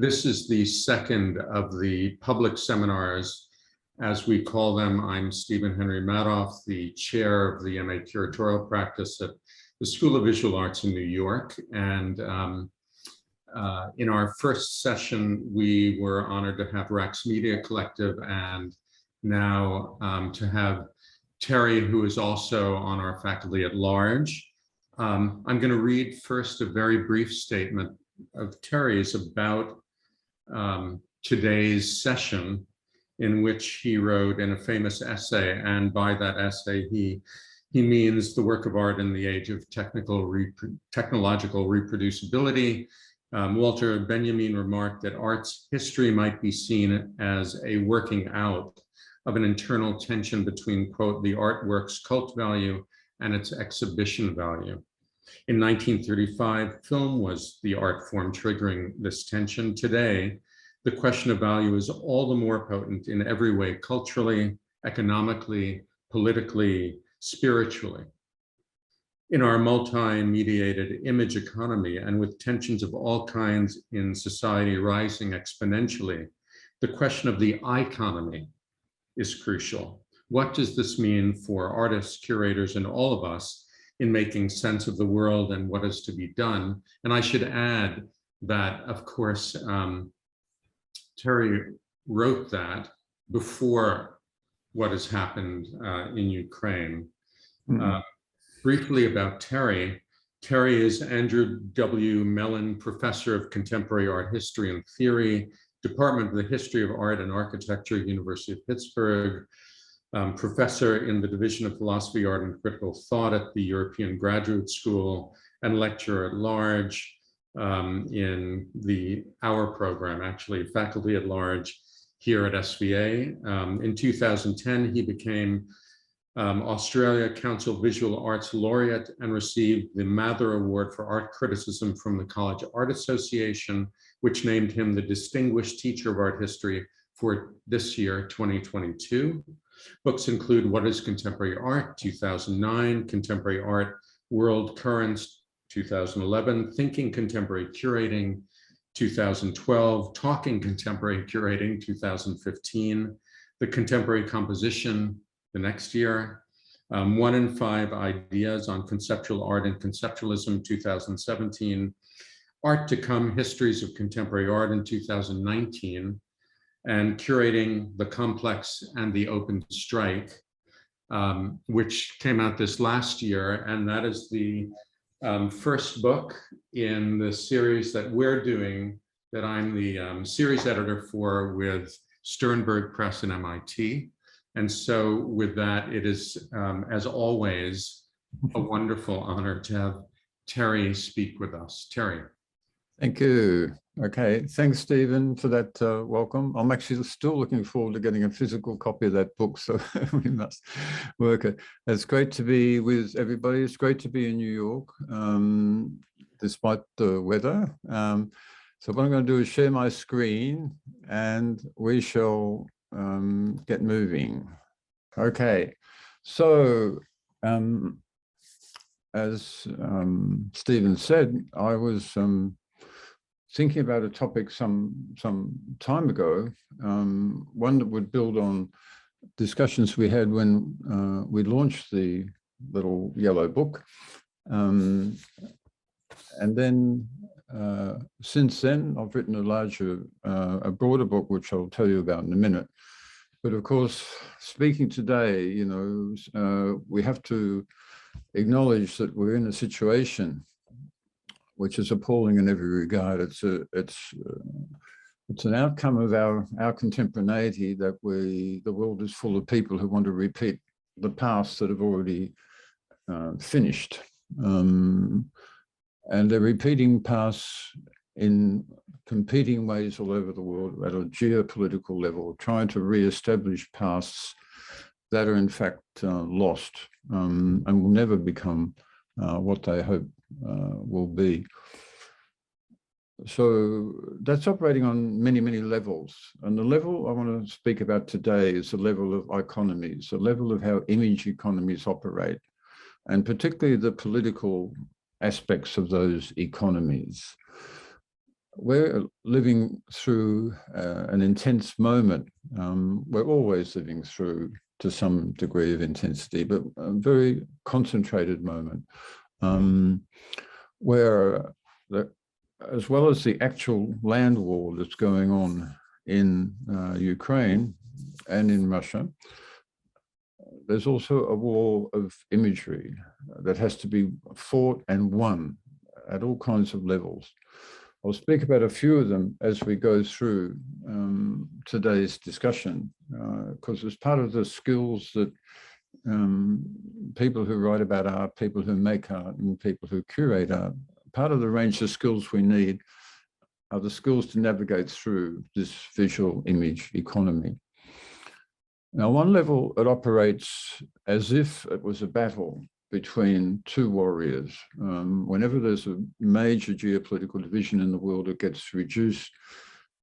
This is the second of the public seminars, as we call them. I'm Stephen Henry Madoff, the chair of the MA curatorial practice at the School of Visual Arts in New York. And in our first session, we were honored to have Rax Media Collective, and now to have Terry, who is also on our faculty at large. I'm going to read first a very brief statement of Terry's about today's session, in which he wrote in a famous essay, and by that essay he means the work of art in the age of technological reproducibility. Walter Benjamin remarked that art's history might be seen as a working out of an internal tension between, quote, the artwork's cult value and its exhibition value. In 1935, film was the art form triggering this tension. Today, the question of value is all the more potent in every way, culturally, economically, politically, spiritually. In our multi-mediated image economy, and with tensions of all kinds in society rising exponentially, the question of the iconomy is crucial. What does this mean for artists, curators, and all of us in making sense of the world and what is to be done? And I should add that, of course, Terry wrote that before what has happened in Ukraine. Briefly about Terry. Terry is Andrew W. Mellon Professor of Contemporary Art History and Theory, Department of the History of Art and Architecture, University of Pittsburgh, Professor in the Division of Philosophy, Art, and Critical Thought at the European Graduate School, and lecturer at large in our program, actually faculty at large here at SVA. In 2010, he became Australia Council Visual Arts Laureate and received the Mather Award for Art Criticism from the College Art Association, which named him the Distinguished Teacher of Art History for this year, 2022. Books include What is Contemporary Art, 2009, Contemporary Art, World Currents, 2011, Thinking Contemporary Curating, 2012, Talking Contemporary Curating, 2015, The Contemporary Composition, the next year, 1 in 5 Ideas on Conceptual Art and Conceptualism, 2017, Art to Come, Histories of Contemporary Art in 2019, and Curating the Complex and the Open Strike, which came out this last year. And that is the first book in the series that we're doing, that I'm the series editor for with Sternberg Press and MIT. And so with that, it is, as always, a wonderful honor to have Terry speak with us. Terry. Thank you. Okay, thanks, Stephen, for that welcome. I'm actually still looking forward to getting a physical copy of that book, so we must work it. It's great to be with everybody. It's great to be in New York, despite the weather. So what I'm going to do is share my screen, and we shall get moving. Okay, so as Stephen said, I was thinking about a topic some time ago, one that would build on discussions we had when we launched the little yellow book, and then since then I've written a broader book, which I'll tell you about in a minute. But of course, speaking today, you know, we have to acknowledge that we're in a situation which is appalling in every regard. It's an outcome of our contemporaneity that the world is full of people who want to repeat the past that have already finished, and they're repeating pasts in competing ways all over the world at a geopolitical level, trying to re-establish pasts that are in fact lost and will never become what they hope will be. So that's operating on many, many levels. And the level I want to speak about today is the level of economies, the level of how image economies operate, and particularly the political aspects of those economies. we're living through an intense moment. We're always living through, to some degree of intensity, but a very concentrated moment, where, as well as the actual land war that's going on in Ukraine and in Russia, there's also a war of imagery that has to be fought and won at all kinds of levels. I'll speak about a few of them as we go through today's discussion, because as part of the skills that people who write about art, people who make art, and people who curate art, part of the range of skills we need are the skills to navigate through this visual image economy. Now, on one level, it operates as if it was a battle between two warriors. Whenever there's a major geopolitical division in the world, it gets reduced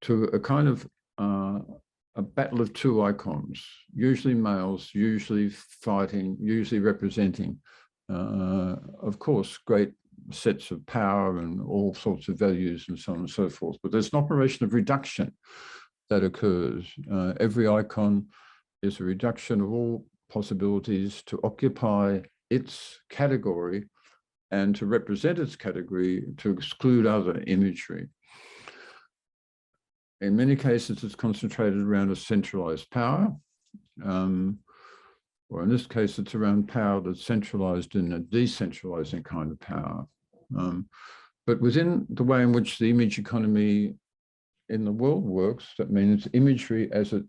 to a kind of a battle of two icons, usually males, usually fighting, usually representing, of course, great sets of power and all sorts of values and so on and so forth. But there's an operation of reduction that occurs. Every icon is a reduction of all possibilities to occupy its category and to represent its category, to exclude other imagery. In many cases, it's concentrated around a centralized power, or in this case, it's around power that's centralized in a decentralizing kind of power. But within the way in which the image economy in the world works, that means imagery as it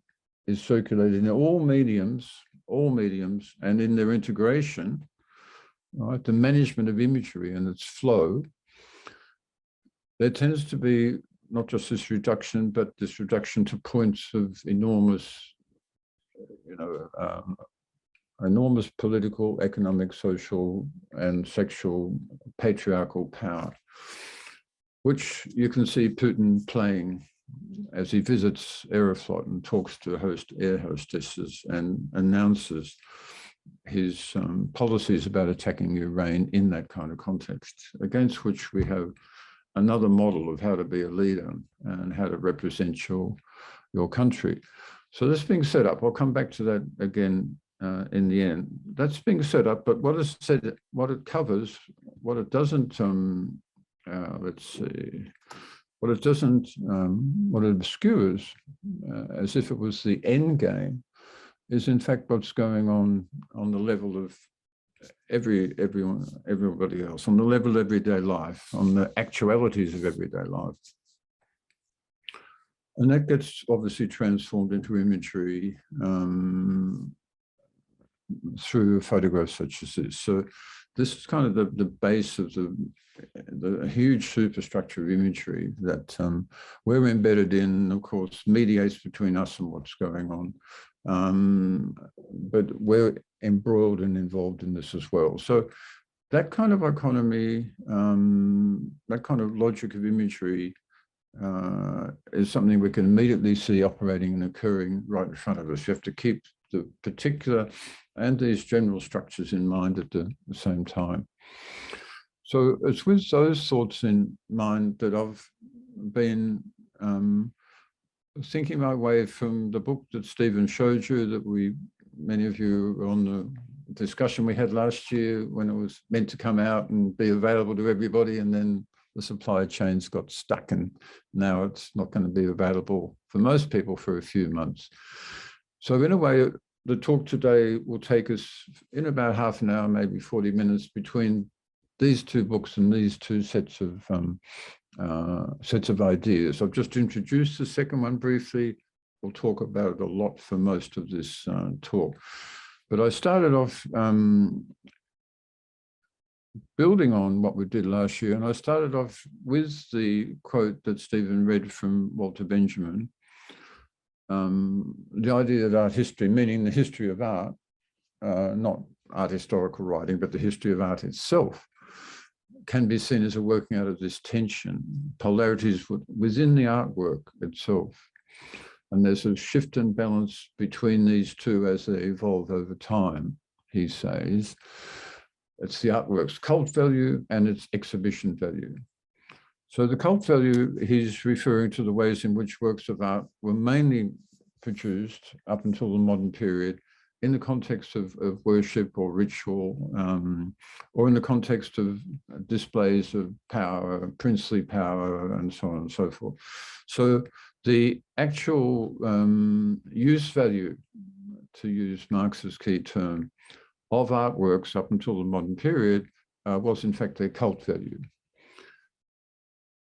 is circulated in all mediums, and in their integration, right, the management of imagery and its flow, there tends to be not just this reduction, but this reduction to points of enormous, enormous political, economic, social, and sexual patriarchal power, which you can see Putin playing as he visits Aeroflot and talks to air hostesses and announces his policies about attacking Ukraine in that kind of context, against which we have another model of how to be a leader and how to represent your country. So this being set up, I'll come back to that again in the end. That's being set up, but what is said, what it covers, what it doesn't, let's see, what it obscures, as if it was the end game, is in fact what's going on the level of everybody else, on the level of everyday life, on the actualities of everyday life. And that gets obviously transformed into imagery through photographs such as this. So this is kind of the base of the huge superstructure of imagery that we're embedded in, of course, mediates between us and what's going on. But we're embroiled and involved in this as well. So that kind of economy, that kind of logic of imagery is something we can immediately see operating and occurring right in front of us. You have to keep the particular and these general structures in mind at the same time. So it's with those thoughts in mind that I've been thinking my way from the book that Stephen showed you, that many of you were on the discussion we had last year when it was meant to come out and be available to everybody, and then the supply chains got stuck and now it's not going to be available for most people for a few months. So in a way, the talk today will take us in about half an hour, maybe 40 minutes, between these two books and these two sets of ideas. I've just introduced the second one briefly. We'll talk about it a lot for most of this talk. But I started off building on what we did last year, and I started off with the quote that Stephen read from Walter Benjamin. The idea that art history, meaning the history of art, not art historical writing, but the history of art itself, can be seen as a working out of this tension, polarities within the artwork itself. And there's a shift and balance between these two as they evolve over time, he says. It's the artwork's cult value and its exhibition value. So the cult value, he's referring to the ways in which works of art were mainly produced up until the modern period in the context of worship or ritual, or in the context of displays of power, princely power, and so on and so forth. So the actual use value, to use Marx's key term, of artworks up until the modern period was in fact their cult value.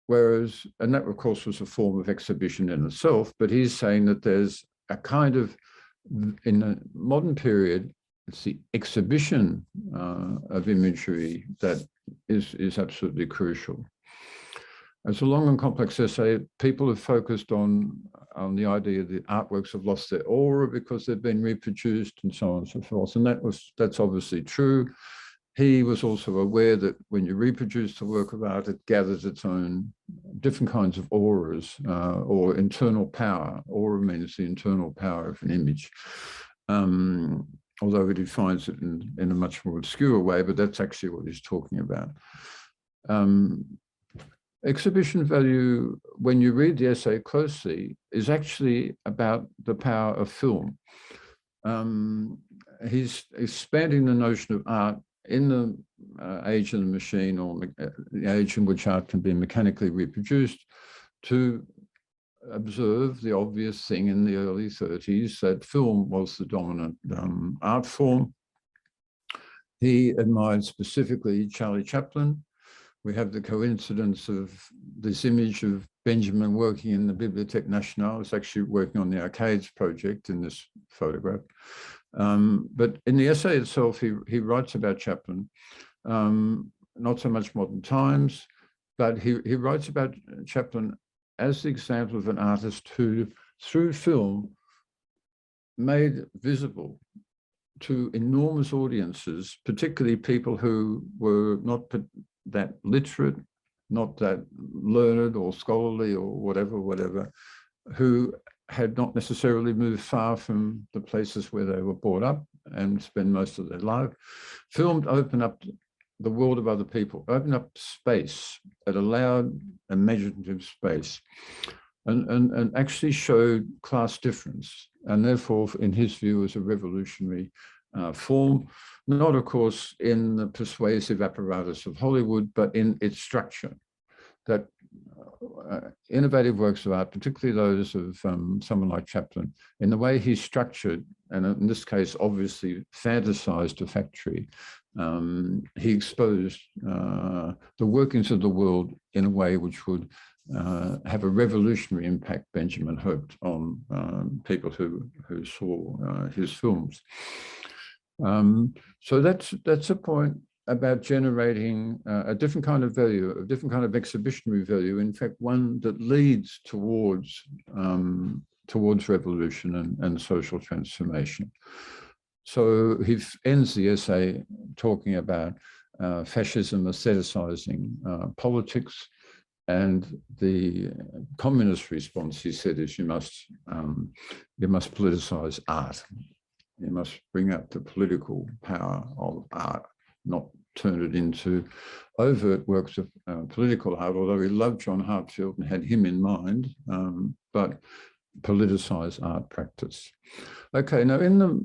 Whereas, and that of course was a form of exhibition in itself, but he's saying that there's a kind of, in the modern period, it's the exhibition of imagery that is absolutely crucial. As a long and complex essay, people have focused on the idea that artworks have lost their aura because they've been reproduced and so on and so forth. And that's obviously true. He was also aware that when you reproduce the work of art, it gathers its own different kinds of auras or internal power. Aura means the internal power of an image, although he defines it in a much more obscure way, but that's actually what he's talking about. Exhibition value, when you read the essay closely, is actually about the power of film. He's expanding the notion of art in the age of the machine, or the age in which art can be mechanically reproduced, to observe the obvious thing in the early 30s, that film was the dominant art form. He admired specifically Charlie Chaplin. We have the coincidence of this image of Benjamin working in the Bibliothèque Nationale. It's actually working on the Arcades project in this photograph. But in the essay itself, he writes about Chaplin, not so much modern times, but he writes about Chaplin as the example of an artist who, through film, made visible to enormous audiences, particularly people who were not that literate, not that learned or scholarly or whatever, who had not necessarily moved far from the places where they were brought up and spend most of their life. Film opened up the world of other people, opened up space. It allowed imaginative space and actually showed class difference. And therefore, in his view, was a revolutionary form, not of course in the persuasive apparatus of Hollywood, but in its structure. That innovative works of art, particularly those of someone like Chaplin, in the way he structured, and in this case, obviously fantasized a factory, he exposed the workings of the world in a way which would have a revolutionary impact, Benjamin hoped, on people who saw his films. So that's a point about generating a different kind of value, a different kind of exhibitionary value, in fact, one that leads towards revolution and social transformation. So he ends the essay talking about fascism aestheticizing politics, and the communist response, he said, is you must politicize art. You must bring out the political power of art, not turn it into overt works of political art, although he loved John Hartfield and had him in mind, but politicize art practice. Okay, now in the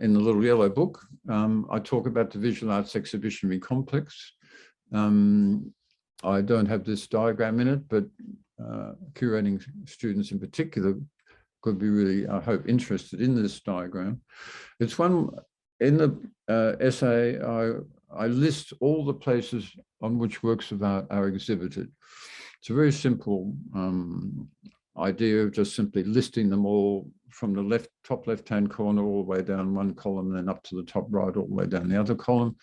little yellow book, I talk about the visual arts exhibitionary complex. I don't have this diagram in it, but curating students in particular could be really, I hope, interested in this diagram. It's one, in the essay, I list all the places on which works of art are exhibited. It's a very simple idea of just simply listing them all from the top left-hand corner all the way down one column, and then up to the top right all the way down the other column.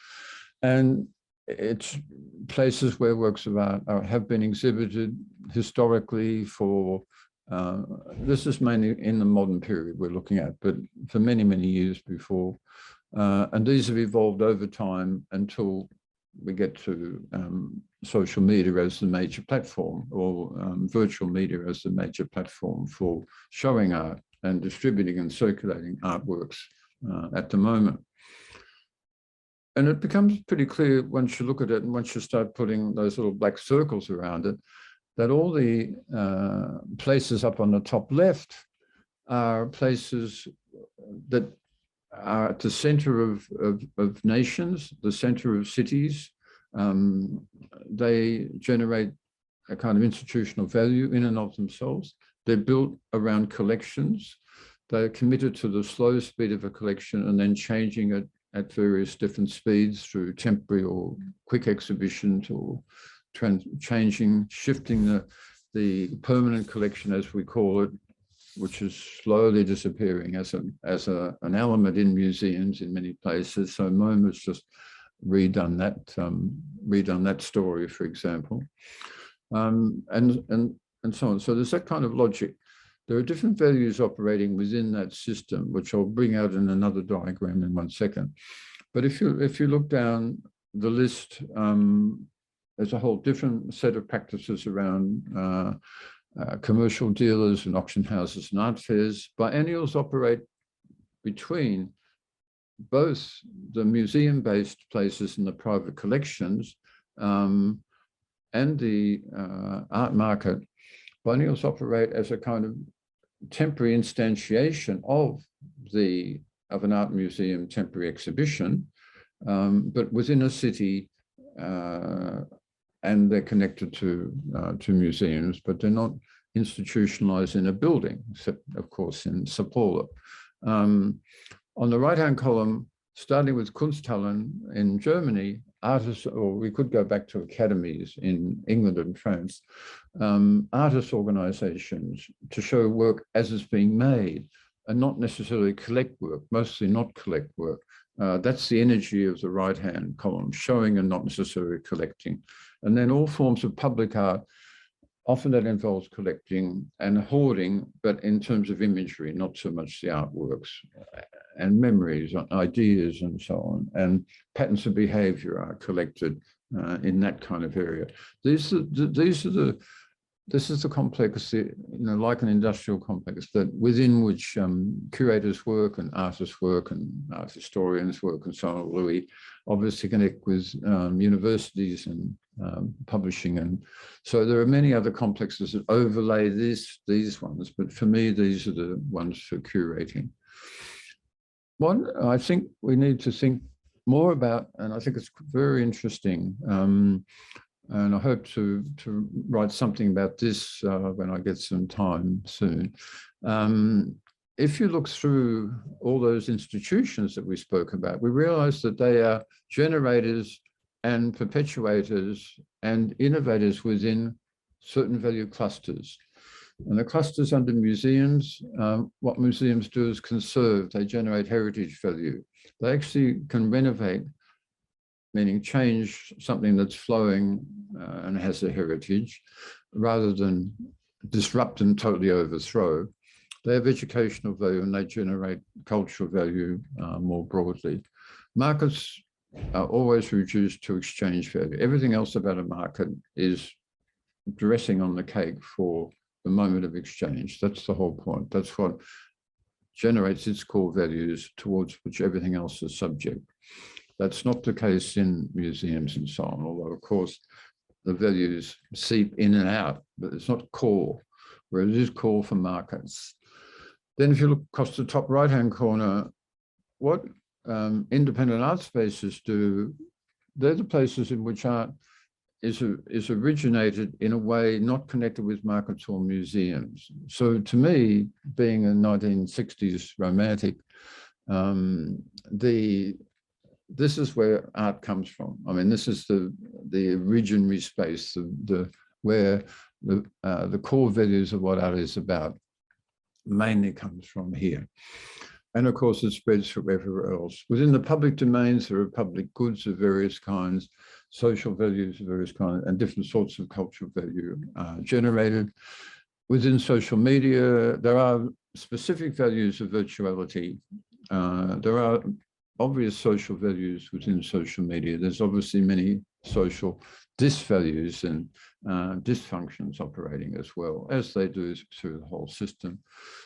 And it's places where works of art have been exhibited historically for, this is mainly in the modern period we're looking at, but for many, many years before. And these have evolved over time until we get to social media as the major platform, or virtual media as the major platform for showing art and distributing and circulating artworks at the moment. And it becomes pretty clear once you look at it and once you start putting those little black circles around it, that all the places up on the top left are places that are at the center of nations, the center of cities. They generate a kind of institutional value in and of themselves. They're built around collections. They're committed to the slow speed of a collection and then changing it at various different speeds through temporary or quick exhibitions, or shifting the permanent collection, as we call it, which is slowly disappearing as an element in museums in many places. So MoMA's just redone that story, for example, and so on. So there's that kind of logic. There are different values operating within that system, which I'll bring out in another diagram in 1 second. But if you look down the list, there's a whole different set of practices around commercial dealers and auction houses and art fairs. Biennials operate between both the museum-based places and the private collections and the art market. Biennials operate as a kind of temporary instantiation of an art museum temporary exhibition, but within a city, and they're connected to museums, but they're not institutionalized in a building, except of course in Sapole. On the right-hand column, starting with Kunsthallen in Germany, artists, or we could go back to academies in England and France, artist organizations to show work as it's being made, and not necessarily collect work, mostly not collect work. That's the energy of the right-hand column, showing and not necessarily collecting. And then all forms of public art, often that involves collecting and hoarding, but in terms of imagery, not so much the artworks, and memories, ideas, and so on. And patterns of behavior are collected in that kind of area. This is the complex, like an industrial complex, that within which curators work and artists work and art historians work and so on. We obviously connect with universities and publishing, and so there are many other complexes that overlay these ones, but for me these are the ones for curating. One I think we need to think more about, and I think it's very interesting, and I hope to write something about this when I get some time soon. If you look through all those institutions that we spoke about, we realize that they are generators and perpetuators and innovators within certain value clusters. And the clusters under museums, what museums do is conserve, they generate heritage value. They actually can renovate, meaning change something that's flowing and has a heritage, rather than disrupt and totally overthrow. They have educational value and they generate cultural value more broadly. Markets are always reduced to exchange value. Everything else about a market is dressing on the cake for the moment of exchange. That's the whole point. That's what generates its core values towards which everything else is subject. That's not the case in museums and so on, although of course the values seep in and out, but it's not core, where it is core for markets. Then if you look across the top right-hand corner, what independent art spaces do, they're the places in which art is originated in a way not connected with markets or museums. So to me, being a 1960s romantic, this is where art comes from. I mean, this is the originary space, where the core values of what art is about mainly comes from here. And of course, it spreads from everywhere else. Within the public domains, there are public goods of various kinds, social values of various kinds, and different sorts of cultural value generated. Within social media, there are specific values of virtuality. There are obvious social values within social media. There's obviously many social disvalues and dysfunctions operating as well, as they do through the whole system.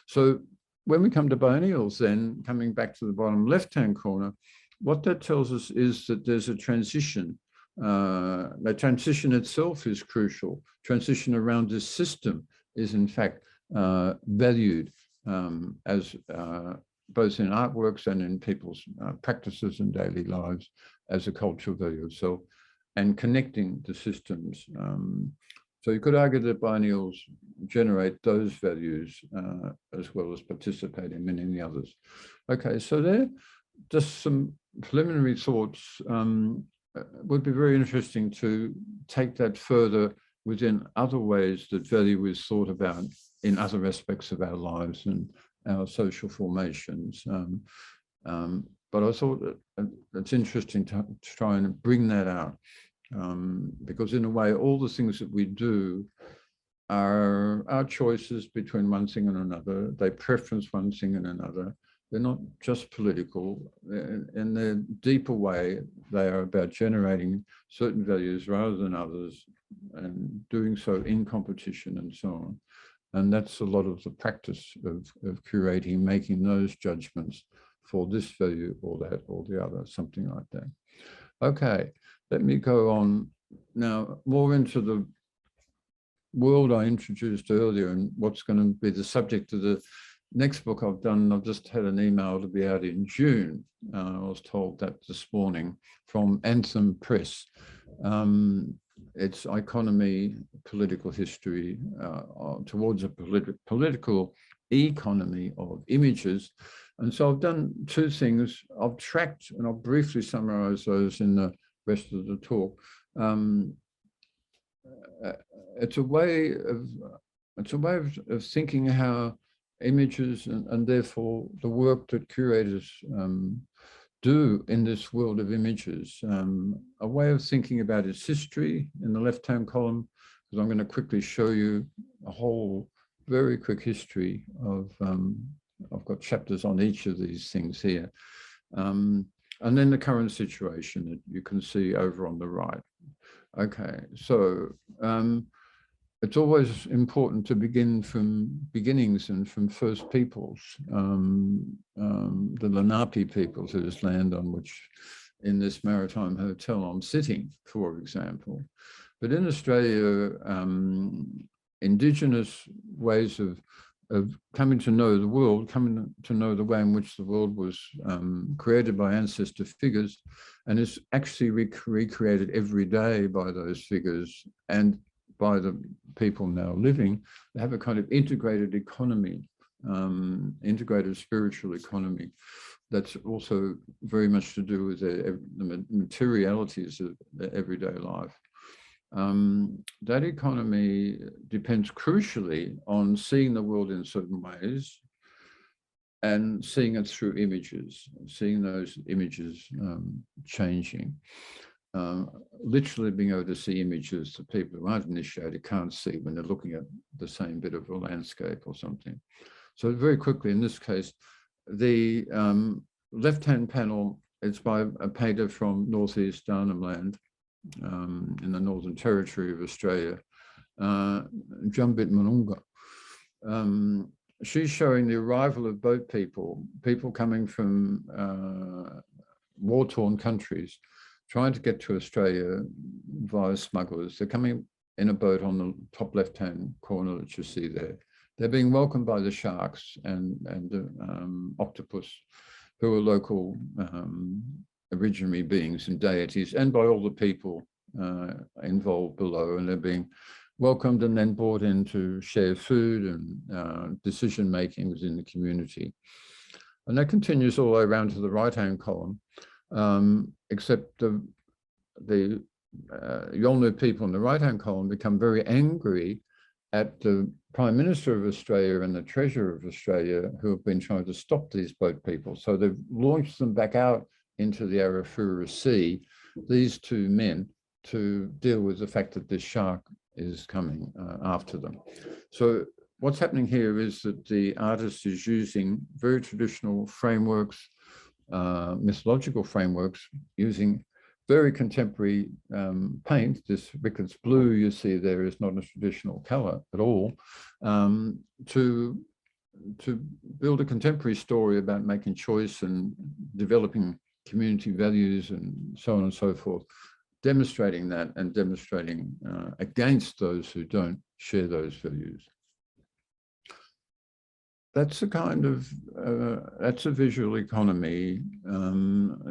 So when we come to biennials, then coming back to the bottom left-hand corner, what that tells us is that there's a transition. The transition itself is crucial. Transition around this system is in fact valued as both in artworks and in people's practices and daily lives as a cultural value of self, and connecting the systems. So you could argue that biennials generate those values as well as participate in many of the others. Okay, so there, just some preliminary thoughts. Would be very interesting to take that further within other ways that value is thought about in other aspects of our lives and our social formations. But I thought that it's interesting to try and bring that out, because in a way, all the things that we do are our choices between one thing and another. They preference one thing and another. They're not just political. In their deeper way, they are about generating certain values rather than others, and doing so in competition and so on. And that's a lot of the practice of curating, making those judgments for this value or that or the other, something like that. Okay, let me go on now more into the world I introduced earlier and what's going to be the subject of the next book I've done. I've just had an email to be out in June. I was told that this morning from Anthem Press. It's Iconomy, Political History towards a political economy of images. And so I've done two things. I've tracked, and I'll briefly summarize those in the rest of the talk. It's a way of thinking how images and therefore the work that curators do in this world of images, a way of thinking about its history in the left-hand column, because I'm going to quickly show you a whole very quick history of, I've got chapters on each of these things here, and then the current situation that you can see over on the right. Okay, so it's always important to begin from beginnings and from first peoples, the Lenape peoples, whose land on which in this maritime hotel I'm sitting, for example. But in Australia, Indigenous ways of coming to know the world, coming to know the way in which the world was created by ancestor figures, and is actually recreated every day by those figures and by the people now living. They have a kind of integrated economy, integrated spiritual economy, that's also very much to do with the materialities of their everyday life. That economy depends crucially on seeing the world in certain ways and seeing it through images, seeing those images changing. Literally being able to see images that people who aren't initiated can't see when they're looking at the same bit of a landscape or something. So very quickly, in this case, the left-hand panel is by a painter from northeast Arnhem Land in the Northern Territory of Australia, Jumbit Manunga. She's showing the arrival of boat people coming from war-torn countries, trying to get to Australia via smugglers. They're coming in a boat on the top left-hand corner that you see there. They're being welcomed by the sharks and the octopus, who are local originary beings and deities, and by all the people involved below. And they're being welcomed and then brought in to share food and decision-making within the community. And that continues all the way around to the right-hand column. Except the Yolngu people in the right-hand column become very angry at the Prime Minister of Australia and the Treasurer of Australia, who have been trying to stop these boat people. So they've launched them back out into the Arafura Sea, these two men, to deal with the fact that this shark is coming after them. So what's happening here is that the artist is using very traditional frameworks, mythological frameworks, using very contemporary paint. This Ricketts blue you see there is not a traditional color at all, to build a contemporary story about making choice and developing community values and so on and so forth, demonstrating that and demonstrating against those who don't share those values. That's a kind of, that's a visual economy.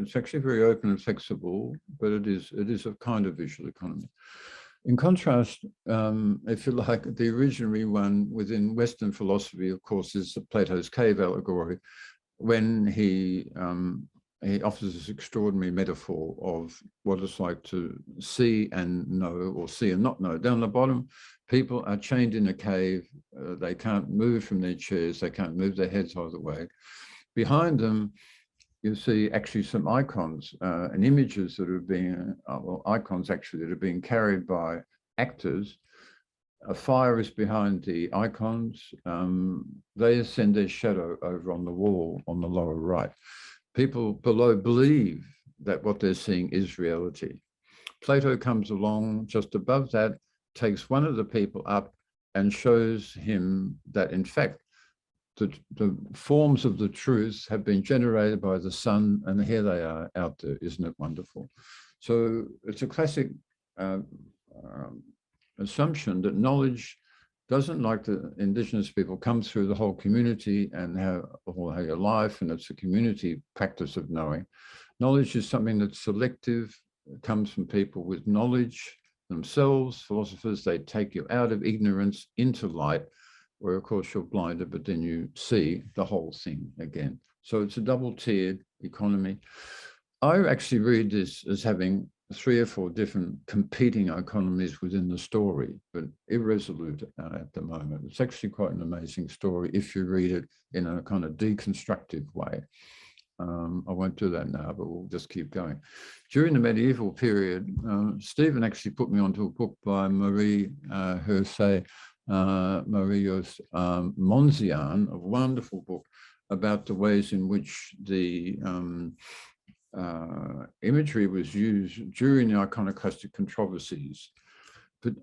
It's actually very open and flexible, but it is a kind of visual economy. In contrast, if you like, the originary one within Western philosophy, of course, is the Plato's Cave allegory, when he offers this extraordinary metaphor of what it's like to see and know, or see and not know. Down the bottom, people are chained in a cave. They can't move from their chairs. They can't move their heads either way. Behind them, you see actually some icons and images that are being, well, icons actually that are being carried by actors. A fire is behind the icons. They send their shadow over on the wall on the lower right. People below believe that what they're seeing is reality. Plato comes along just above that, takes one of the people up and shows him that, in fact, the forms of the truth have been generated by the sun, and here they are out there. Isn't it wonderful? So it's a classic assumption that knowledge doesn't, like the Indigenous people, come through the whole community and how your life, and it's a community practice of knowing. Knowledge is something that's selective. It comes from people with knowledge themselves. Philosophers, they take you out of ignorance into light, where of course you're blinded, but then you see the whole thing again. So it's a double-tiered economy. I actually read this as having 3 or 4 different competing economies within the story, but irresolute at the moment. It's actually quite an amazing story if you read it in a kind of deconstructive way. I won't do that now, but we'll just keep going. During the medieval period, Stephen actually put me onto a book by Marie Monzian, a wonderful book about the ways in which the imagery was used during the iconoclastic controversies. But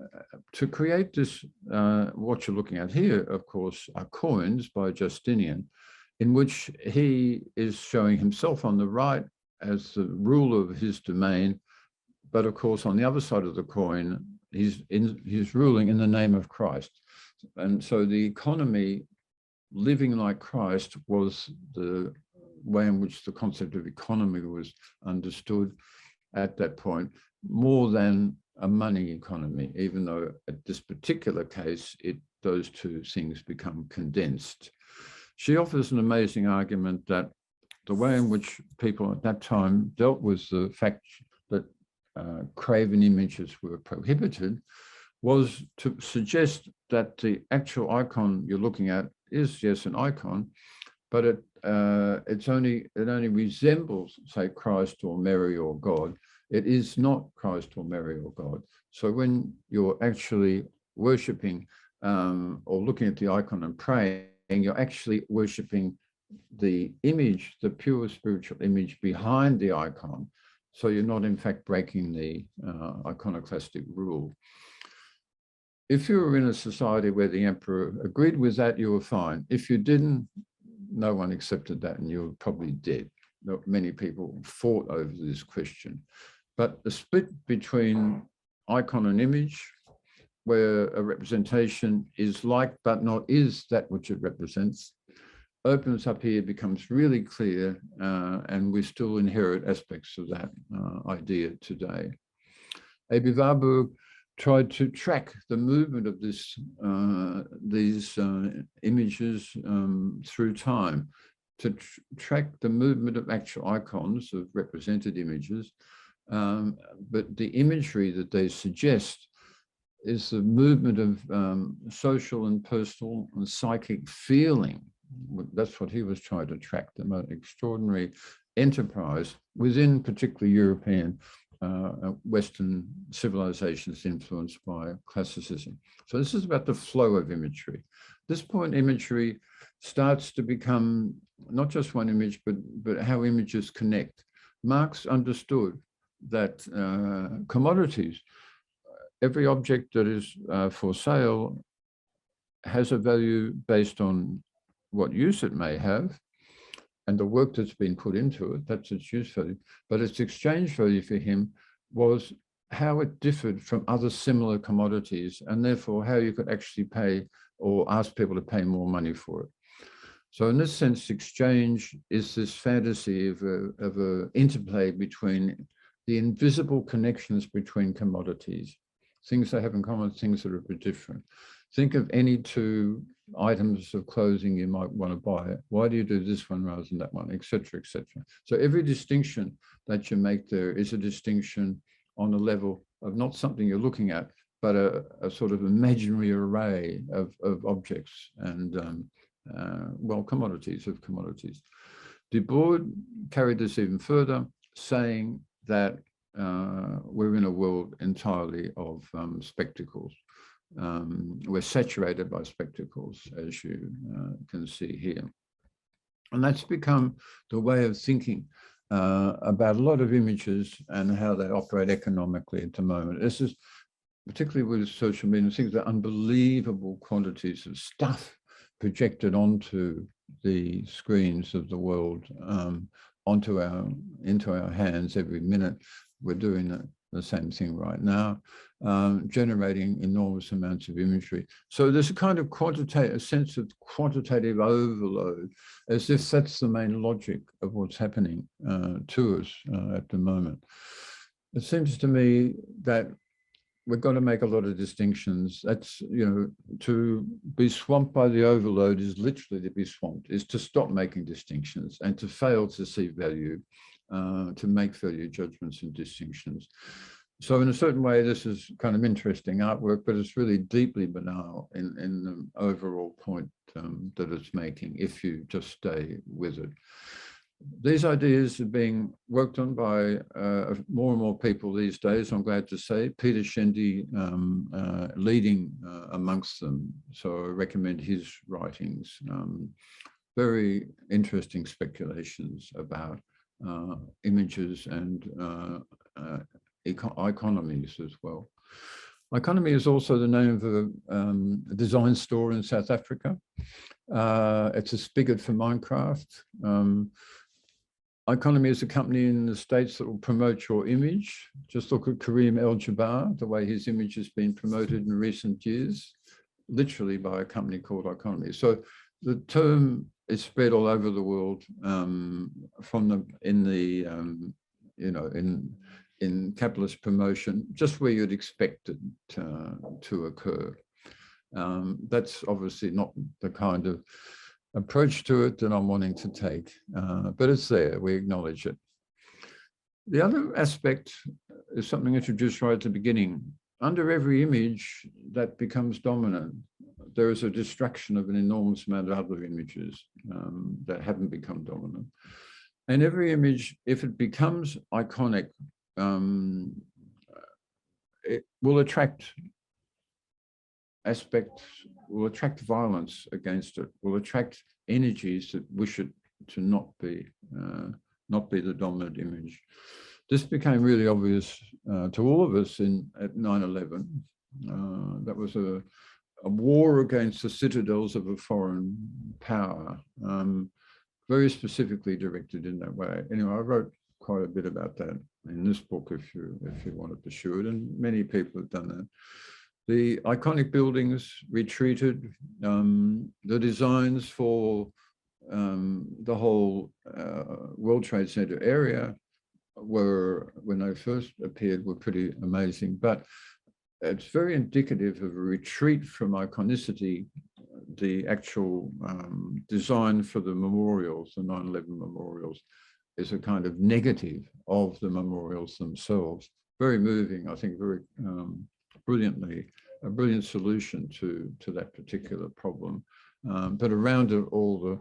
to create this, what you're looking at here, of course, are coins by Justinian, in which he is showing himself on the right as the ruler of his domain, but of course on the other side of the coin, he's ruling in the name of Christ. And so the economy, living like Christ, was the way in which the concept of economy was understood at that point, more than a money economy, even though at this particular case, those two things become condensed. She offers an amazing argument that the way in which people at that time dealt with the fact that graven images were prohibited was to suggest that the actual icon you're looking at is, yes, an icon, but it only resembles, say, Christ or Mary or God. It is not Christ or Mary or God. So when you're actually worshipping or looking at the icon and praying, you're actually worshipping the image, the pure spiritual image behind the icon. So you're not, in fact, breaking the iconoclastic rule. If you were in a society where the emperor agreed with that, you were fine. If you didn't, no one accepted that, and you were probably dead. Many people fought over this question. But the split between icon and image, where a representation is like but not is that which it represents, opens up here, becomes really clear, and we still inherit aspects of that idea today. Bibabu tried to track the movement of these images through time, to track the movement of actual icons, of represented images, but the imagery that they suggest is the movement of social and personal and psychic feeling. That's what he was trying to track, the most extraordinary enterprise within particularly European Western civilizations influenced by classicism. So this is about the flow of imagery. At this point, imagery starts to become not just one image, but how images connect. Marx understood that commodities, every object that is for sale has a value based on what use it may have, and the work that's been put into it, that's its use value. But its exchange value for him was how it differed from other similar commodities, and therefore how you could actually pay or ask people to pay more money for it. So in this sense, exchange is this fantasy of a interplay between the invisible connections between commodities, things they have in common, things that are a bit different. Think of any two items of clothing you might want to buy. Why do you do this one rather than that one, et cetera, et cetera. So every distinction that you make there is a distinction on a level of not something you're looking at, but a sort of imaginary array of objects and, well, commodities of commodities. Du Bois carried this even further, saying that we're in a world entirely of spectacles. We're saturated by spectacles, as you can see here. And that's become the way of thinking about a lot of images and how they operate economically at the moment. This is particularly with social media, things that unbelievable quantities of stuff projected onto the screens of the world, into our hands every minute. We're doing the same thing right now, generating enormous amounts of imagery. So there's a kind of a sense of quantitative overload, as if that's the main logic of what's happening to us at the moment. It seems to me that we've got to make a lot of distinctions. That's, to be swamped by the overload is literally to be swamped, is to stop making distinctions and to fail to see value, to make value judgments and distinctions. So in a certain way, this is kind of interesting artwork, but it's really deeply banal in the overall point that it's making, if you just stay with it. These ideas are being worked on by more and more people these days, I'm glad to say. Peter Shendy leading amongst them, so I recommend his writings. Very interesting speculations about images and economies as well. Iconomy is also the name of a design store in South Africa. It's a spigot for Minecraft. Iconomy is a company in the States that will promote your image. Just look at Kareem El-Jabbar, the way his image has been promoted in recent years, literally by a company called Iconomy. So the term is spread all over the world in capitalist promotion, just where you'd expect it to occur. That's obviously not the kind of approach to it that I'm wanting to take, but it's there, we acknowledge it. The other aspect is something introduced right at the beginning. Under every image that becomes dominant, there is a destruction of an enormous amount of other images that haven't become dominant. And every image, if it becomes iconic, it will attract aspects, will attract violence against it, will attract energies that wish it to not be the dominant image. This became really obvious to all of us at 9/11. That was a war against the citadels of a foreign power, very specifically directed in that way. Anyway, I wrote quite a bit about that in this book, if you want to pursue it, and many people have done that. The iconic buildings retreated. The designs for the whole World Trade Center area were, when they first appeared, were pretty amazing. But it's very indicative of a retreat from iconicity. The actual design for the memorials, the 9/11 memorials, is a kind of negative of the memorials themselves. Very moving, I think, very brilliantly, a brilliant solution to that particular problem. But around it, all the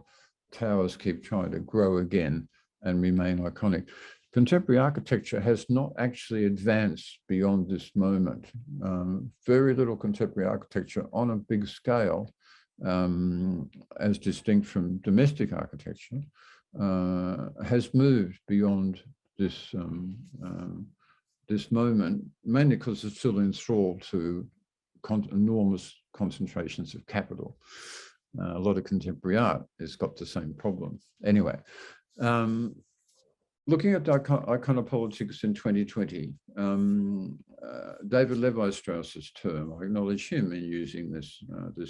towers keep trying to grow again and remain iconic. Contemporary architecture has not actually advanced beyond this moment. Very little contemporary architecture on a big scale, as distinct from domestic architecture, has moved beyond this this moment, mainly because it's still enthralled to enormous concentrations of capital. A lot of contemporary art has got the same problem. Anyway, Looking at iconopolitics in 2020, David Levi-Strauss's term, I acknowledge him in using this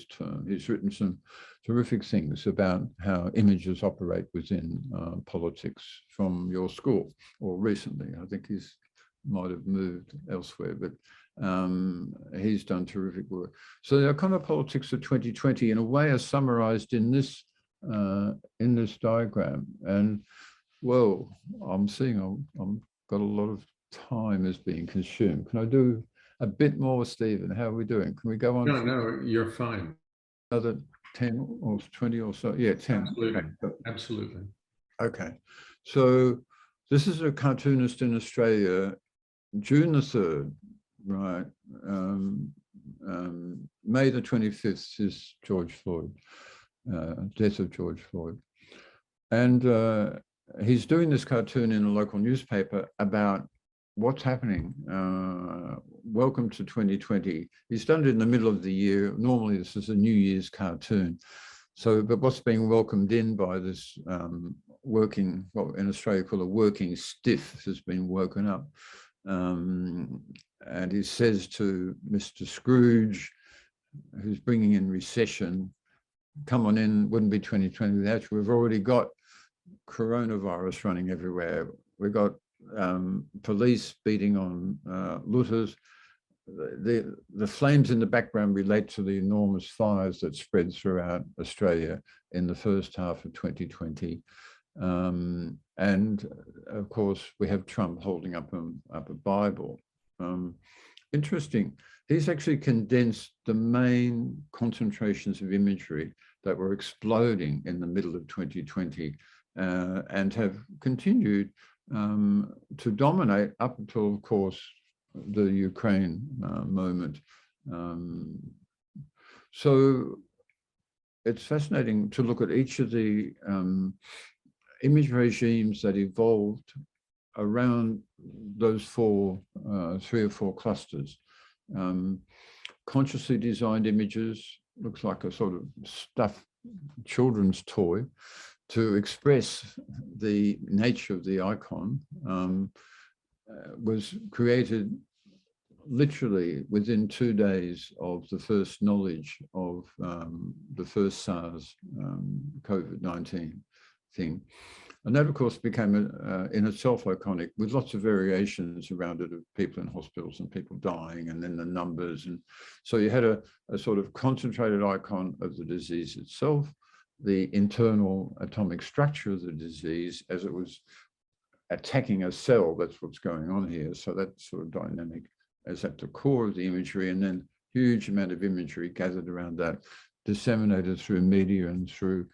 term. He's written some terrific things about how images operate within politics from your school, or recently. I think he's might have moved elsewhere, but he's done terrific work. So the iconopolitics of 2020, in a way, are summarized in this diagram. And whoa, I'm seeing I'm got a lot of time is being consumed. Can I do a bit more, Stephen? How are we doing? Can we go on? No, you're fine. Another 10 or 20 or so? Yeah, 10. Absolutely. Okay. Absolutely. Okay. So this is a cartoonist in Australia, June the 3rd, right? May the 25th is George Floyd, death of George Floyd. And he's doing this cartoon in a local newspaper about what's happening. Welcome to 2020. He's done it in the middle of the year. Normally this is a New Year's cartoon. So, but what's being welcomed in by this working, what in Australia called a working stiff, has been woken up. And he says to Mr. Scrooge, who's bringing in recession, come on in, wouldn't be 2020 without you. We've already got coronavirus running everywhere. We've got police beating on looters. The flames in the background relate to the enormous fires that spread throughout Australia in the first half of 2020. And of course, we have Trump holding up a Bible. Interesting. He's actually condensed the main concentrations of imagery that were exploding in the middle of 2020 and have continued to dominate up until, of course, the Ukraine moment. So it's fascinating to look at each of the image regimes that evolved around those three or four clusters. Consciously designed images, looks like a sort of stuffed children's toy to express the nature of the icon, was created literally within 2 days of the first knowledge of the first SARS COVID-19 thing. And that, of course, became in itself iconic, with lots of variations around it of people in hospitals and people dying, and then the numbers. And so you had a sort of concentrated icon of the disease itself, the internal atomic structure of the disease as it was attacking a cell. That's what's going on here. So that sort of dynamic is at the core of the imagery, and then huge amount of imagery gathered around that, disseminated through media and through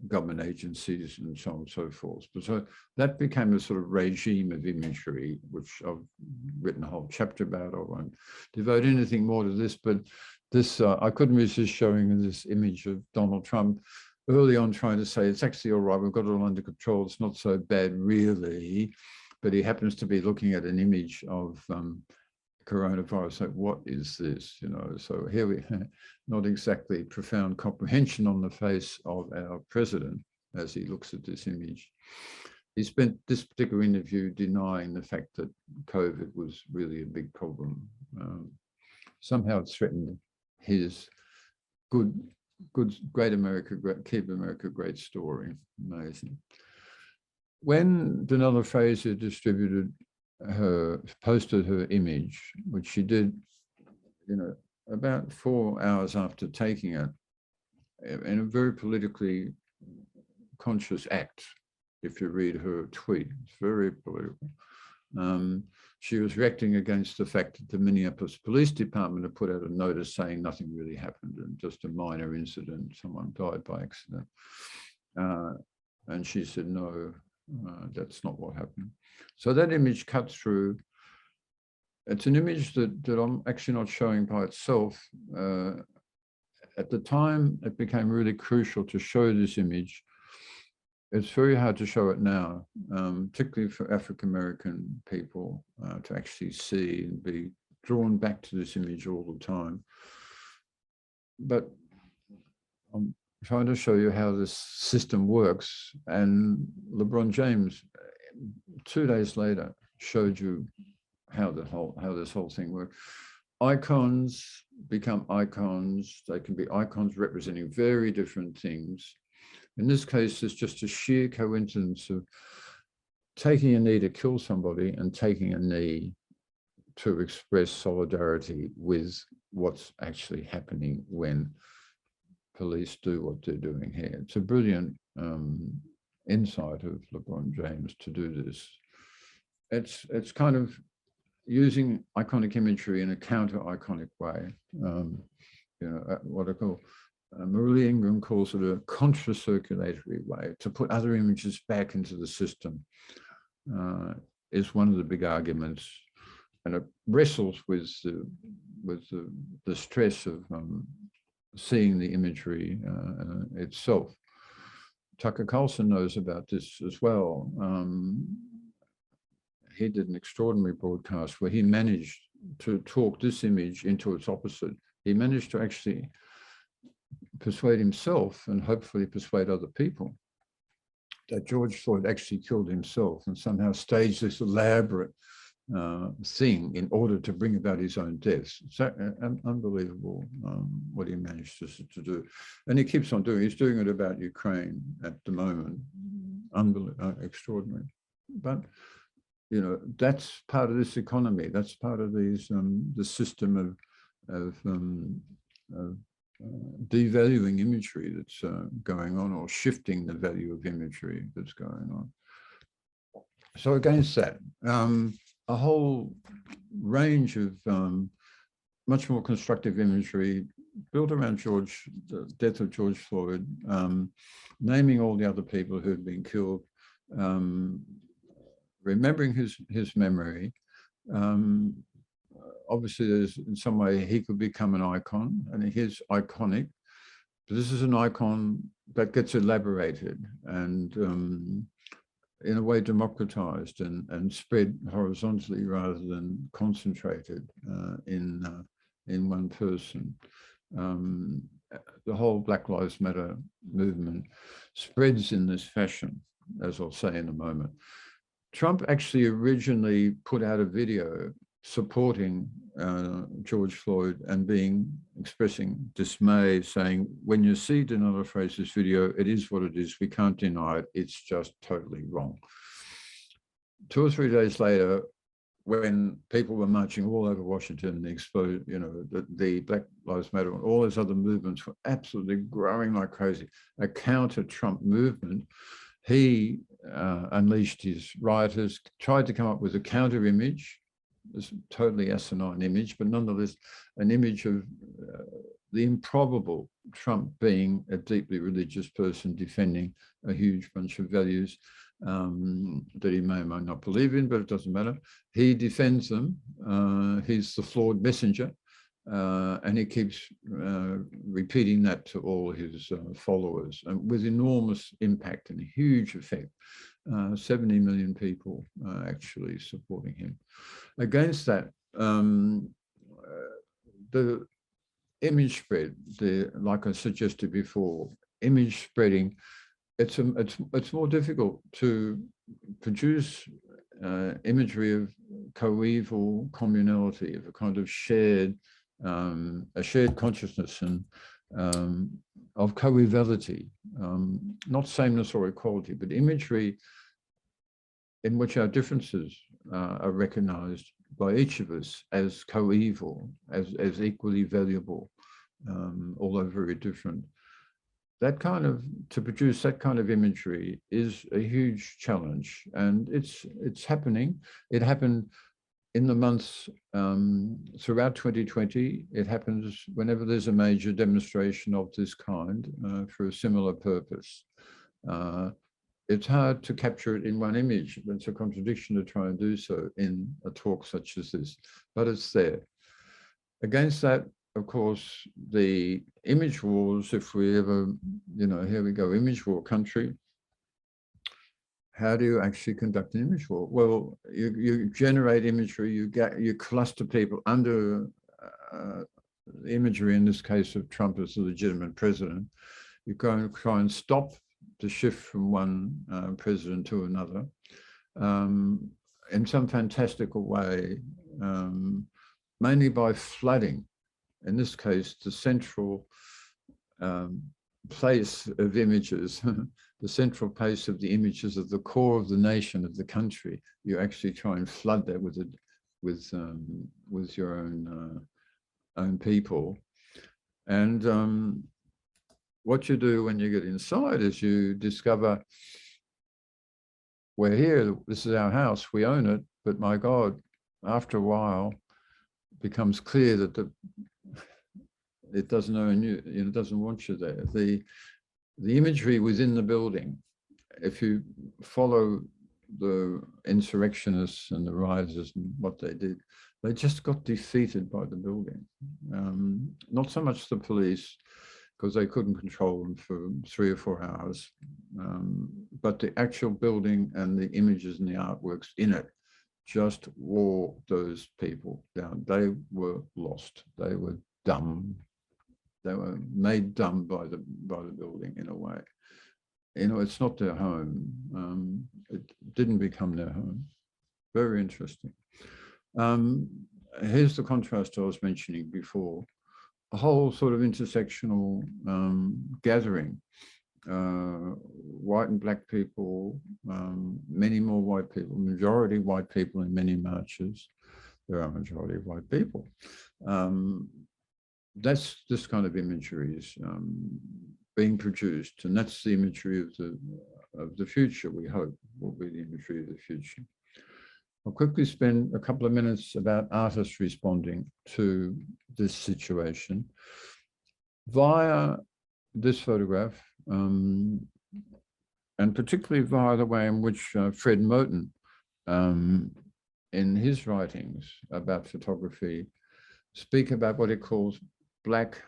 government agencies and so on and so forth. But so that became a sort of regime of imagery, which I've written a whole chapter about. I won't devote anything more to this, but this, I couldn't resist showing this image of Donald Trump early on, trying to say, it's actually all right, we've got it all under control, it's not so bad really. But he happens to be looking at an image of coronavirus, like what is this, you know? So here we not exactly profound comprehension on the face of our president as he looks at this image. He spent this particular interview denying the fact that COVID was really a big problem. Somehow it threatened his great America, keep America great story. Amazing. When Donella Fraser posted her image, which she did, you know, about 4 hours after taking it, in a very politically conscious act. If you read her tweet, it's very political. She was reacting against the fact that the Minneapolis Police Department had put out a notice saying nothing really happened and just a minor incident, someone died by accident. And she said, no, that's not what happened. So that image cut through. It's an image that I'm actually not showing by itself. At the time, it became really crucial to show this image. It's very hard to show it now, particularly for African-American people to actually see and be drawn back to this image all the time. But I'm trying to show you how this system works. And LeBron James, 2 days later, showed you how this whole thing works. Icons become icons. They can be icons representing very different things. In this case, it's just a sheer coincidence of taking a knee to kill somebody and taking a knee to express solidarity with what's actually happening when police do what they're doing here. It's a brilliant insight of LeBron James to do this. It's kind of using iconic imagery in a counter-iconic way. What I call, Marielle Ingram calls it a contra-circulatory way, to put other images back into the system is one of the big arguments. And it wrestles with the stress of seeing the imagery itself. Tucker Carlson knows about this as well. He did an extraordinary broadcast where he managed to talk this image into its opposite. He managed to actually persuade himself and hopefully persuade other people that George Floyd actually killed himself and somehow staged this elaborate thing in order to bring about his own death. So unbelievable what he managed to do. And he keeps on doing, he's doing it about Ukraine at the moment. Extraordinary. But, that's part of this economy. That's part of these, the system of devaluing imagery that's going on, or shifting the value of imagery that's going on. So against that, a whole range of much more constructive imagery built around the death of George Floyd, naming all the other people who had been killed, remembering his memory. Obviously, there's in some way he could become an icon, and he is iconic. But this is an icon that gets elaborated and in a way democratized and spread horizontally rather than concentrated in one person. The whole Black Lives Matter movement spreads in this fashion, as I'll say in a moment. Trump actually originally put out a video supporting George Floyd and expressing dismay, saying, when you see Donella Fraser's video, it is what it is. We can't deny it. It's just totally wrong. 2 or 3 days later, when people were marching all over Washington, the Black Lives Matter and all those other movements were absolutely growing like crazy, a counter-Trump movement, he unleashed his rioters, tried to come up with a counter image, this totally asinine image, but nonetheless an image of the improbable Trump being a deeply religious person defending a huge bunch of values that he may or may not believe in, but it doesn't matter. He defends them. He's the flawed messenger, and he keeps repeating that to all his followers, and with enormous impact and a huge effect. 70 million people actually supporting him. Against that, the image spread, like I suggested before, image spreading, it's more difficult to produce imagery of coeval communality, of a kind of shared consciousness and of coevality, not sameness or equality, but imagery in which our differences are recognized by each of us as coeval, as equally valuable, although very different. To produce that kind of imagery is a huge challenge, and it's happening. It happened in the months throughout 2020. It happens whenever there's a major demonstration of this kind for a similar purpose. It's hard to capture it in one image. It's a contradiction to try and do so in a talk such as this, but it's there. Against that, of course, the image wars, if we ever, here we go, image war country. How do you actually conduct an image war? Well, you generate imagery, you cluster people under imagery, in this case of Trump as the legitimate president. You go and try and stop the shift from one president to another in some fantastical way, mainly by flooding. In this case, the central place of images, the central place of the images of the core of the nation, of the country. You actually try and flood that with your own people. And what you do when you get inside is you discover, we're here, this is our house, we own it, but my God, after a while, it becomes clear that it doesn't own you, it doesn't want you there. The imagery within the building, if you follow the insurrectionists and the rioters and what they did, they just got defeated by the building. Not so much the police, because they couldn't control them for 3 or 4 hours, but the actual building and the images and the artworks in it just wore those people down. They were lost. They were dumb. They were made dumb by the building in a way. It's not their home. It didn't become their home. Very interesting. Here's the contrast I was mentioning before. A whole sort of intersectional gathering. White and black people, many more white people, majority white people in many marches. There are a majority of white people. That's this kind of imagery is being produced, and that's the imagery of the future, we hope, will be the imagery of the future. I'll quickly spend a couple of minutes about artists responding to this situation via this photograph, and particularly via the way in which Fred Moten, in his writings about photography, speak about what he calls black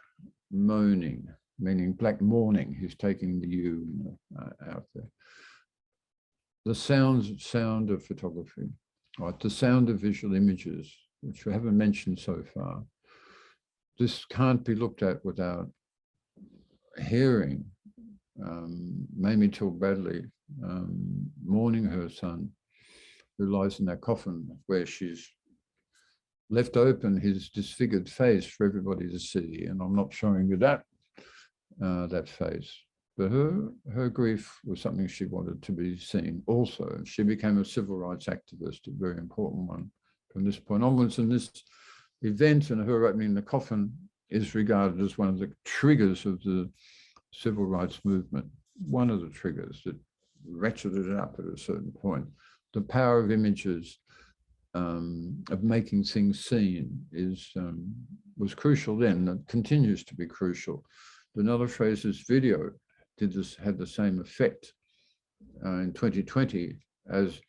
moaning, meaning black mourning. He's taking the U out there. The sound of photography, right? The sound of visual images, which we haven't mentioned so far. This can't be looked at without hearing Mamie Till Bradley mourning her son, who lies in that coffin, where she's left open his disfigured face for everybody to see. And I'm not showing you that face. But her grief was something she wanted to be seen also. She became a civil rights activist, a very important one from this point onwards. And this event and her opening the coffin is regarded as one of the triggers of the civil rights movement. One of the triggers that ratcheted it up at a certain point. The power of images, of making things seen was crucial then, and continues to be crucial. Another phrase is video had the same effect in 2020 as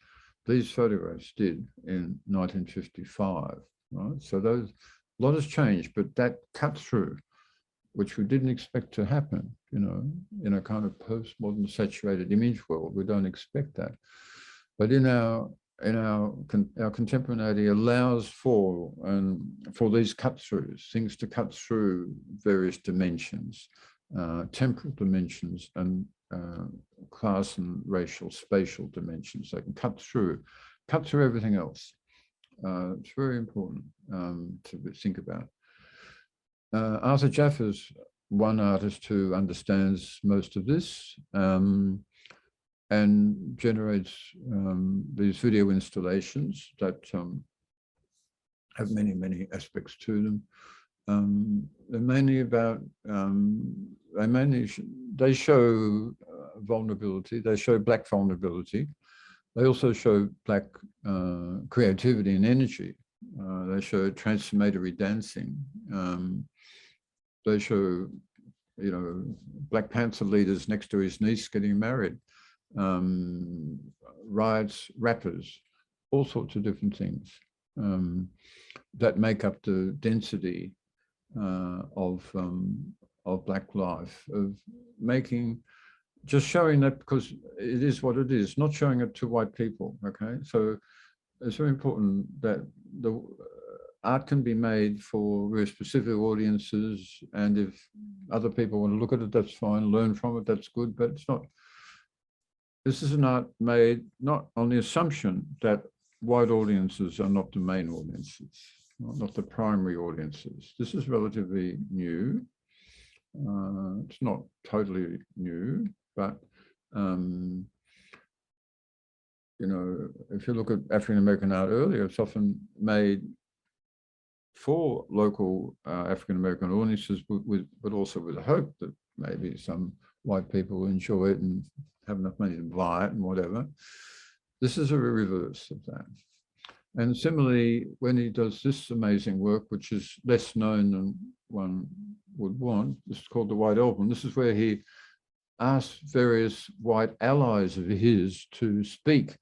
these photographs did in 1955. Right? So a lot has changed, but that cut through, which we didn't expect to happen, in a kind of postmodern saturated image world, we don't expect that. But in our contemporaneity allows for these cut throughs, things to cut through various dimensions, temporal dimensions and class and racial, spatial dimensions. They can cut through everything else. It's very important to think about. Arthur Jaffa's one artist who understands most of this and generates these video installations that have many, many aspects to them. They're mainly about, they show vulnerability, they show black vulnerability. They also show black creativity and energy. They show transformatory dancing. They show, Black Panther leaders next to his niece getting married. Riots, rappers, all sorts of different things that make up the density of Black life, of just showing that, because it is what it is, not showing it to white people, okay? So it's very important that the art can be made for very specific audiences, and if other people want to look at it, that's fine, learn from it, that's good, but it's not. This is an art made not on the assumption that white audiences are not the main audiences, not the primary audiences. This is relatively new. It's not totally new, but you know, if you look at African-American art earlier, it's often made for local African-American audiences, but also with the hope that maybe some white people enjoy it and have enough money to buy it and whatever. This is a reverse of that. And similarly, when he does this amazing work, which is less known than one would want, this is called The White Album. This is where he asks various white allies of his to speak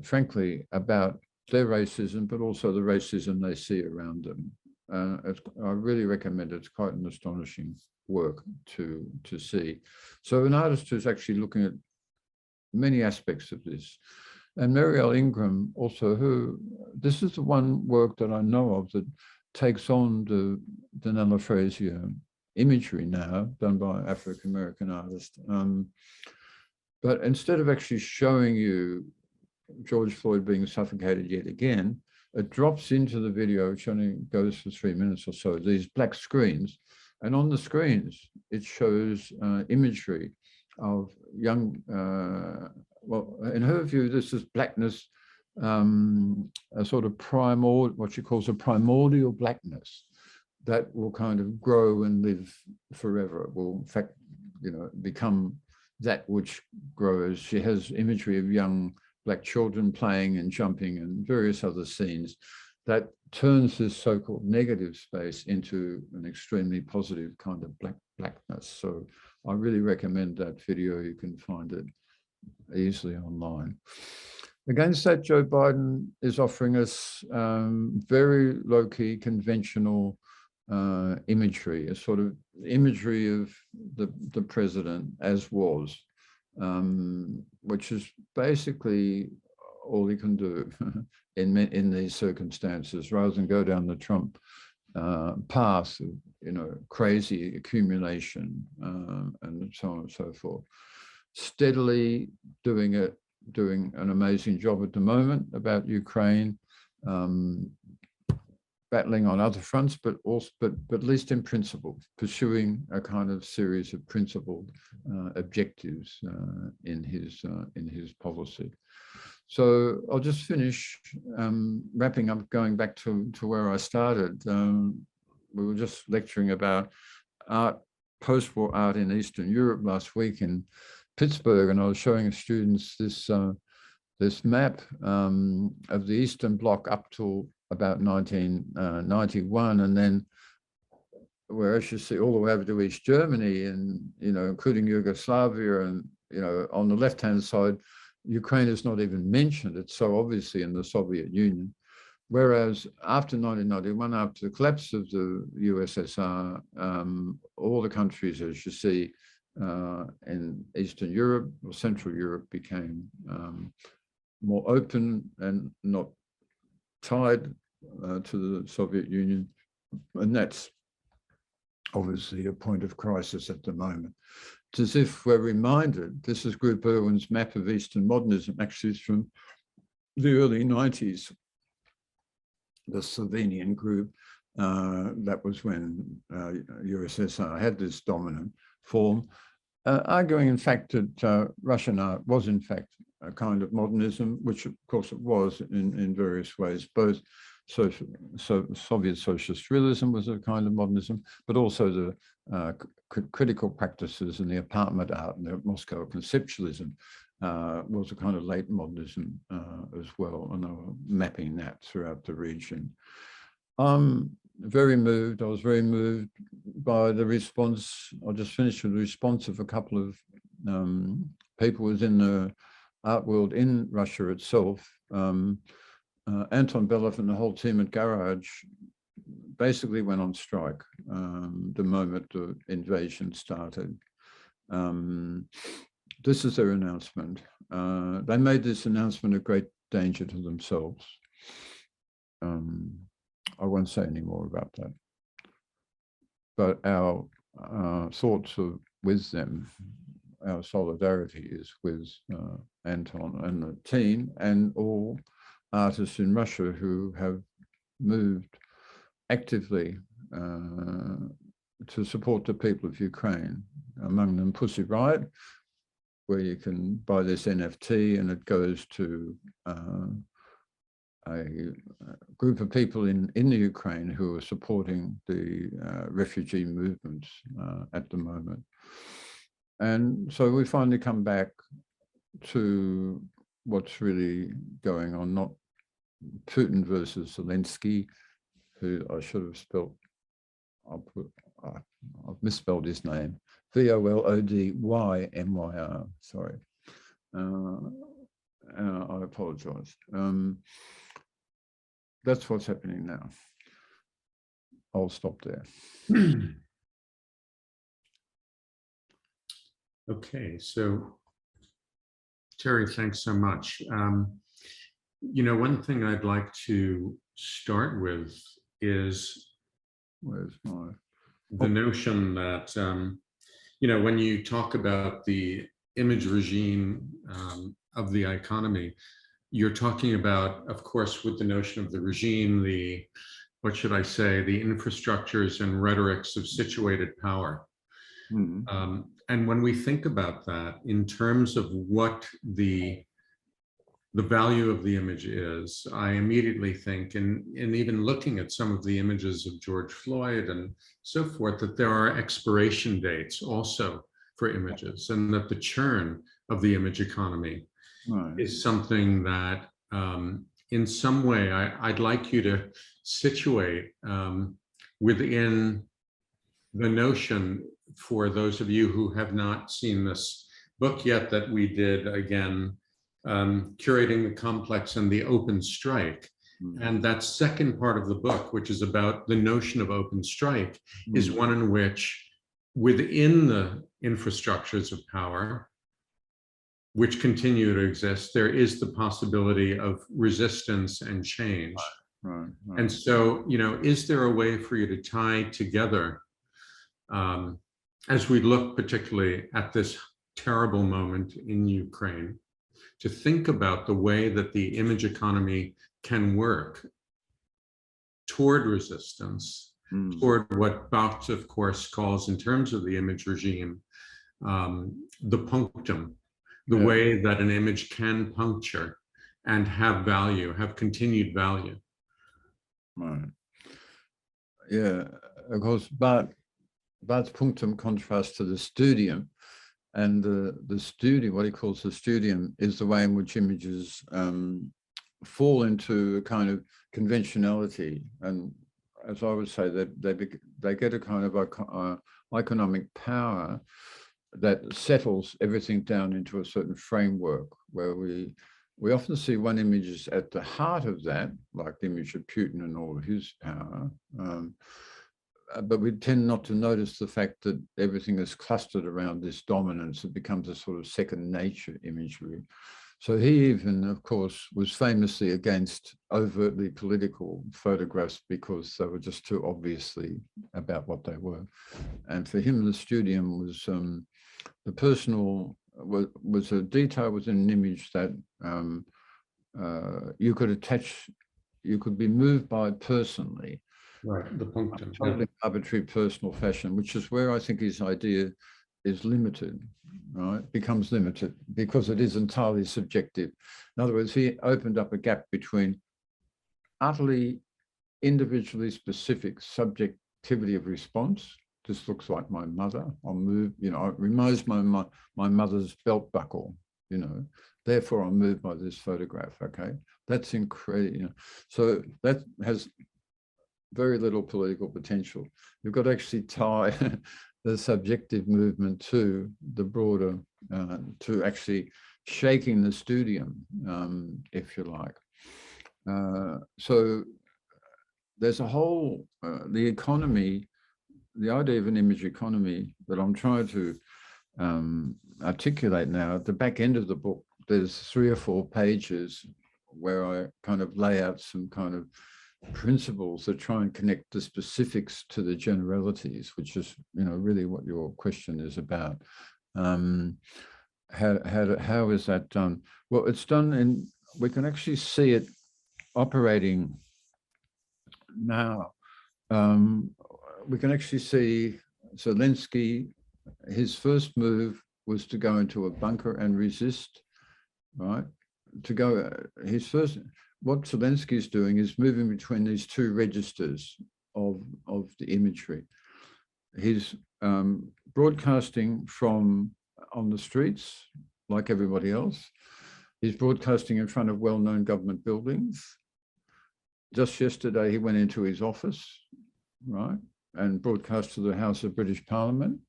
frankly, about their racism, but also the racism they see around them. I really recommend it. It's quite an astonishing work to see. So an artist who's actually looking at many aspects of this. And Marielle Ingram also, this is the one work that I know of that takes on the Nulliphrasia imagery now, done by an African-American artist. But instead of actually showing you George Floyd being suffocated yet again, it drops into the video, which only goes for 3 minutes or so, these black screens. And on the screens, it shows imagery of young, well, in her view, this is blackness, a sort of what she calls a primordial blackness that will kind of grow and live forever. It will, in fact, you know, become that which grows. She has imagery of young black children playing and jumping and various other scenes that turns this so-called negative space into an extremely positive kind of blackness. So I really recommend that video. You can find it easily online. Against that, Joe Biden is offering us very low-key, conventional imagery, a sort of imagery of the president as was, which is basically all he can do in these circumstances, rather than go down the Trump path of, you know, crazy accumulation and so on and so forth. Steadily doing an amazing job at the moment about Ukraine, battling on other fronts, but at least in principle, pursuing a kind of series of principled objectives in his policy. So I'll just finish wrapping up, going back to where I started. We were just lecturing about art, post-war art in Eastern Europe last week in Pittsburgh, and I was showing students this map of the Eastern Bloc up till about 1991, and then whereas you see all the way over to East Germany, and, you know, including Yugoslavia, and, you know, on the left-hand side, Ukraine is not even mentioned. It's so obviously in the Soviet Union. Whereas after 1991, after the collapse of the USSR, all the countries, as you see, in Eastern Europe or Central Europe became more open and not tied to the Soviet Union. And that's obviously a point of crisis at the moment. It's as if we're reminded, this is Group Irwin's map of Eastern modernism, actually it's from the early 90s, the Slovenian group. That was when USSR had this dominant form, arguing in fact that Russian art was in fact a kind of modernism, which of course it was in various ways. Both Soviet socialist realism was a kind of modernism, but also the critical practices in the apartment art and the Moscow conceptualism was a kind of late modernism as well, and they were mapping that throughout the region. Very moved. I was very moved by the response. I'll just finish with the response of a couple of people within the art world in Russia itself. Anton Belov and the whole team at Garage basically went on strike the moment the invasion started. This is their announcement. They made this announcement a great danger to themselves. I won't say any more about that. but our thoughts are with them. Our solidarity is with Anton and the team and all artists in Russia who have moved actively to support the people of Ukraine, among them Pussy Riot, where you can buy this NFT and it goes to a group of people in the Ukraine who are supporting the refugee movements at the moment. And so we finally come back to what's really going on, not Putin versus Zelensky, who I should have spelled, I've misspelled his name, Volodymyr, sorry. I apologize. That's what's happening now. I'll stop there. Okay, so Terry, thanks so much. You know, one thing I'd like to start with is the notion that, you know, when you talk about the image regime of the iconomy, you're talking about, of course, with the notion of the regime, the, what should I say, the infrastructures and rhetorics of situated power. Mm-hmm. And when we think about that in terms of what the value of the image is, I immediately think, and even looking at some of the images of George Floyd and so forth, that there are expiration dates also for images, and that the churn of the image economy is something that in some way I'd like you to situate within the notion, for those of you who have not seen this book yet that we did, again, Curating the Complex and the Open Strike. And that second part of the book, which is about the notion of open strike, is one in which within the infrastructures of power, which continue to exist, there is the possibility of resistance and change. Right. And so, you know, is there a way for you to tie together, as we look particularly at this terrible moment in Ukraine, to think about the way that the image economy can work toward resistance, toward what Bach, of course, calls, in terms of the image regime, the punctum, the way that an image can puncture and have value, have continued value. Right. Yeah, of course, Barth's punctum contrasts to the studium, and the studium, what he calls the studium, is the way in which images fall into a kind of conventionality, and as I would say, that they get a kind of economic power that settles everything down into a certain framework, where we often see one image is at the heart of that, like the image of Putin and all of his power. But we tend not to notice the fact that everything is clustered around this dominance. It becomes a sort of second nature imagery. So he even, of course, was famously against overtly political photographs because they were just too obviously about what they were. And for him, the studium was the personal, was a detail within an image that you could attach, you could be moved by personally. Right, the punctum. Totally arbitrary personal fashion, which is where I think his idea is limited, right? Becomes limited because it is entirely subjective. In other words, he opened up a gap between utterly individually specific subjectivity of response. This looks like my mother. I'll move, you know, it reminds me of my mother's belt buckle, you know, therefore I'm moved by this photograph, okay? That's incredible, you know. So that has very little political potential. You've got to actually tie the subjective movement to the broader, to actually shaking the studium, if you like. So there's a whole, the economy, the idea of an image economy that I'm trying to articulate now. At the back end of the book, there's 3 or 4 pages where I kind of lay out some kind of principles that try and connect the specifics to the generalities, which is, really what your question is about. How is that done? Well, it's done we can actually see it operating now. We can actually see Zelensky, his first move was to go into a bunker and resist, right? What Zelensky is doing is moving between these two registers of the imagery. He's broadcasting from on the streets, like everybody else. He's broadcasting in front of well-known government buildings. Just yesterday, he went into his office, right, and broadcast to the House of British Parliament,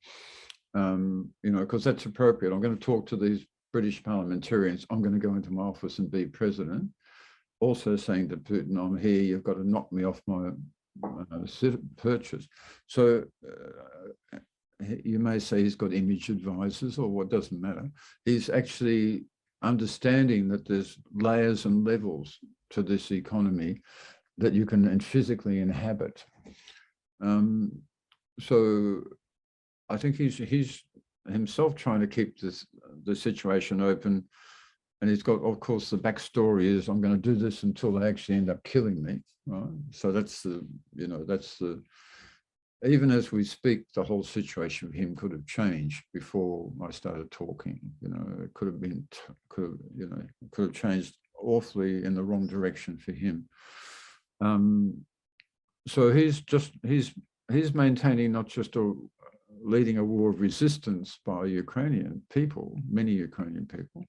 because that's appropriate. I'm going to talk to these British parliamentarians. I'm going to go into my office and be president. Also saying to Putin, I'm here, you've got to knock me off my purchase. So you may say he's got image advisors or what, doesn't matter. He's actually understanding that there's layers and levels to this economy that you can physically inhabit. So I think he's himself trying to keep the situation open. And he's got, of course, the backstory is I'm going to do this until they actually end up killing me, right? So that's even as we speak, the whole situation with him could have changed before I started talking. It could have changed awfully in the wrong direction for him. So he's maintaining not just leading a war of resistance by Ukrainian people, many Ukrainian people.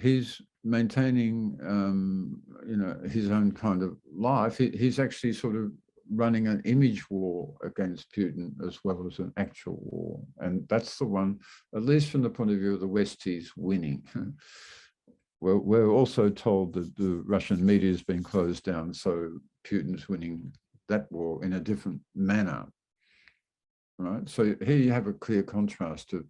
He's maintaining, his own kind of life. He's actually sort of running an image war against Putin as well as an actual war. And that's the one, at least from the point of view of the West, he's winning. We're also told that the Russian media has been closed down, so Putin's winning that war in a different manner, right? So here you have a clear contrast of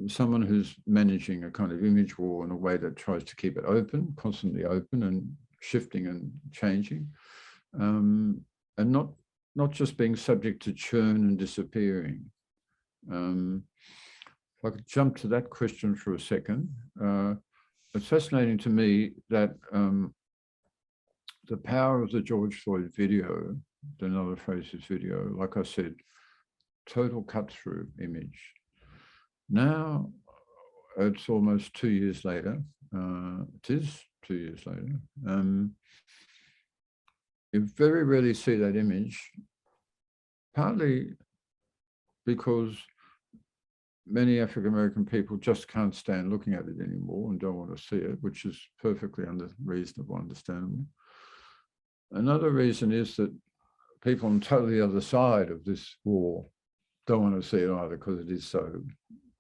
someone who's managing a kind of image war in a way that tries to keep it open, constantly open and shifting and changing, and not just being subject to churn and disappearing. If I could jump to that question for a second. It's fascinating to me that the power of the George Floyd video, the Nella Fraser's video, like I said, total cut-through image. Now, it's almost 2 years later. It is 2 years later. You very rarely see that image, partly because many African-American people just can't stand looking at it anymore and don't want to see it, which is perfectly reasonable, understandable. Another reason is that people on totally the other side of this war don't want to see it either because it is so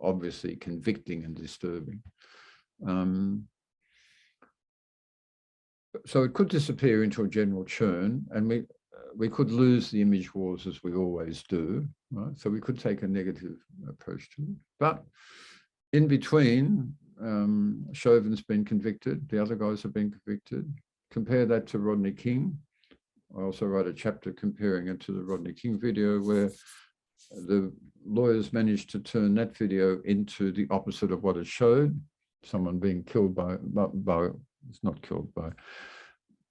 obviously convicting and disturbing. So it could disappear into a general churn, and we could lose the image wars as we always do, right? So we could take a negative approach to it. But in between, Chauvin's been convicted, the other guys have been convicted. Compare that to Rodney King. I also wrote a chapter comparing it to the Rodney King video, where the lawyers managed to turn that video into the opposite of what it showed, someone being killed it's not killed by,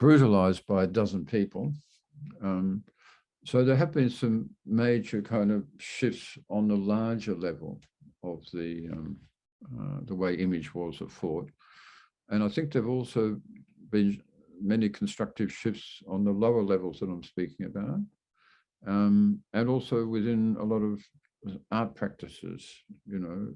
brutalized by a dozen people. So there have been some major kind of shifts on the larger level of the way image wars are fought. And I think there've also been many constructive shifts on the lower levels that I'm speaking about. And also within a lot of art practices, you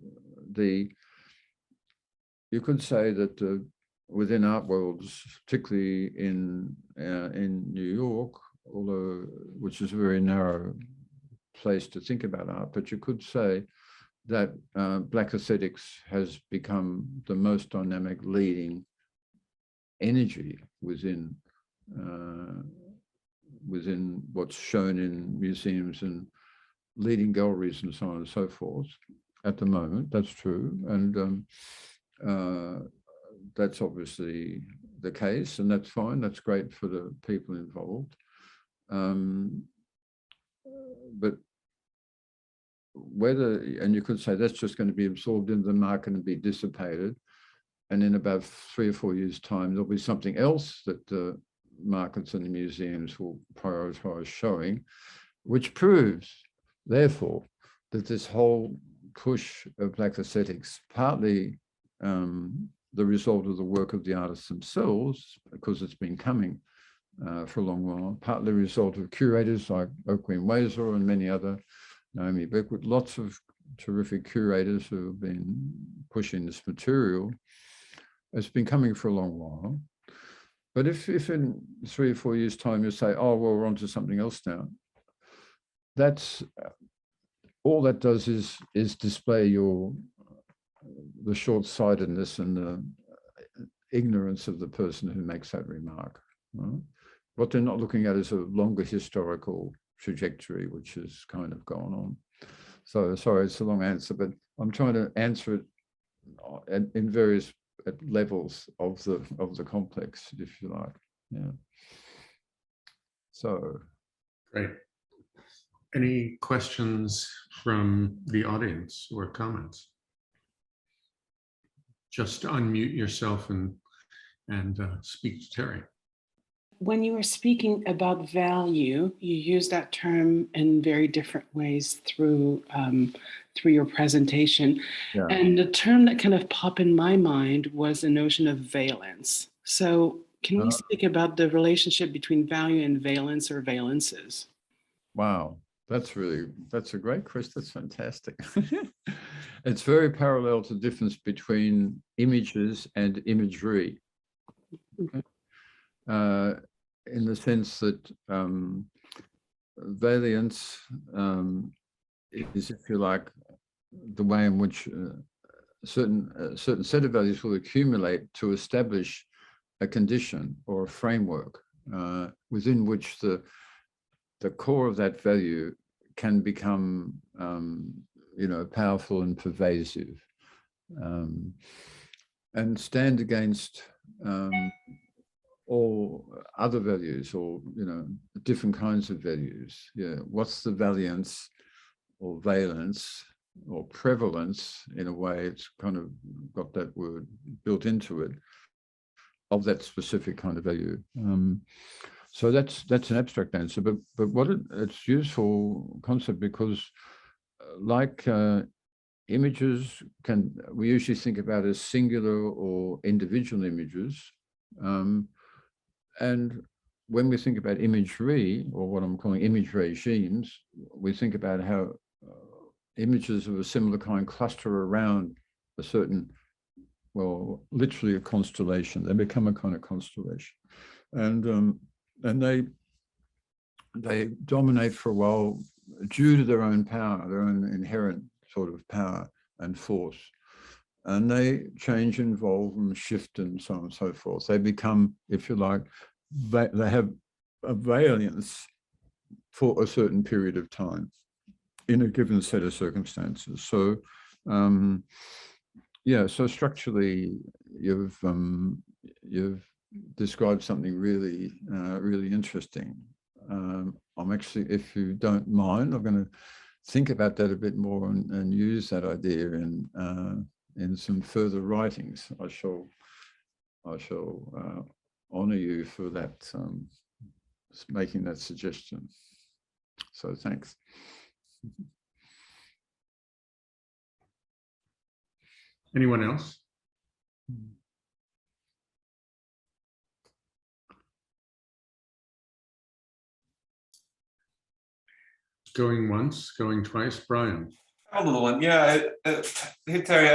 could say that within art worlds, particularly in New York, although which is a very narrow place to think about art, but you could say that Black aesthetics has become the most dynamic leading energy within what's shown in museums and leading galleries and so on and so forth at the moment. That's true. And that's obviously the case, and that's fine. That's great for the people involved. But whether, and you could say that's just going to be absorbed into the market and be dissipated, and in about 3 or 4 years' time, there'll be something else that the markets and the museums will prioritize showing, which proves, therefore, that this whole push of black aesthetics, partly the result of the work of the artists themselves, because it's been coming for a long while, partly the result of curators like Oakwin Wazer and many other, Naomi Beckwith, lots of terrific curators who have been pushing this material. It's been coming for a long while. But if in 3 or 4 years' time you say, oh, well, we're on to something else now, that's all that does is display the short-sightedness and the ignorance of the person who makes that remark. Right? What they're not looking at is a longer historical trajectory, which has kind of gone on. So sorry, it's a long answer, but I'm trying to answer it in various levels of the complex, if you like. Yeah. So great. Any questions from the audience or comments? Just unmute yourself and speak to Terry. When you were speaking about value, you use that term in very different ways through your presentation. yeah. And the term that kind of popped in my mind was the notion of valence. So can we speak about the relationship between value and valence or valences? Wow, that's a great question. That's fantastic. It's very parallel to the difference between images and imagery. Okay. In the sense that valence is, if you like, the way in which a certain set of values will accumulate to establish a condition or a framework within which the core of that value can become, powerful and pervasive, and stand against all other values, or different kinds of values. Yeah, what's the valiance or valence or prevalence, in a way? It's kind of got that word built into it, of that specific kind of value. So that's an abstract answer, but what it's useful concept, because like images we usually think about as singular or individual images. And when we think about imagery, or what I'm calling image regimes, we think about how images of a similar kind cluster around a certain, well, literally a constellation. They become a kind of constellation. And they dominate for a while due to their own power, their own inherent sort of power and force. And they change, evolve, and shift, and so on and so forth. They become, if you like, they have a valence for a certain period of time in a given set of circumstances. So, yeah. So structurally, you've described something really, really interesting. I'm actually, if you don't mind, I'm going to think about that a bit more and use that idea in some further writings. I shall honor you for that, making that suggestion. So thanks. Anyone else? Going once, going twice. Brian. Another one, yeah. Hey Terry,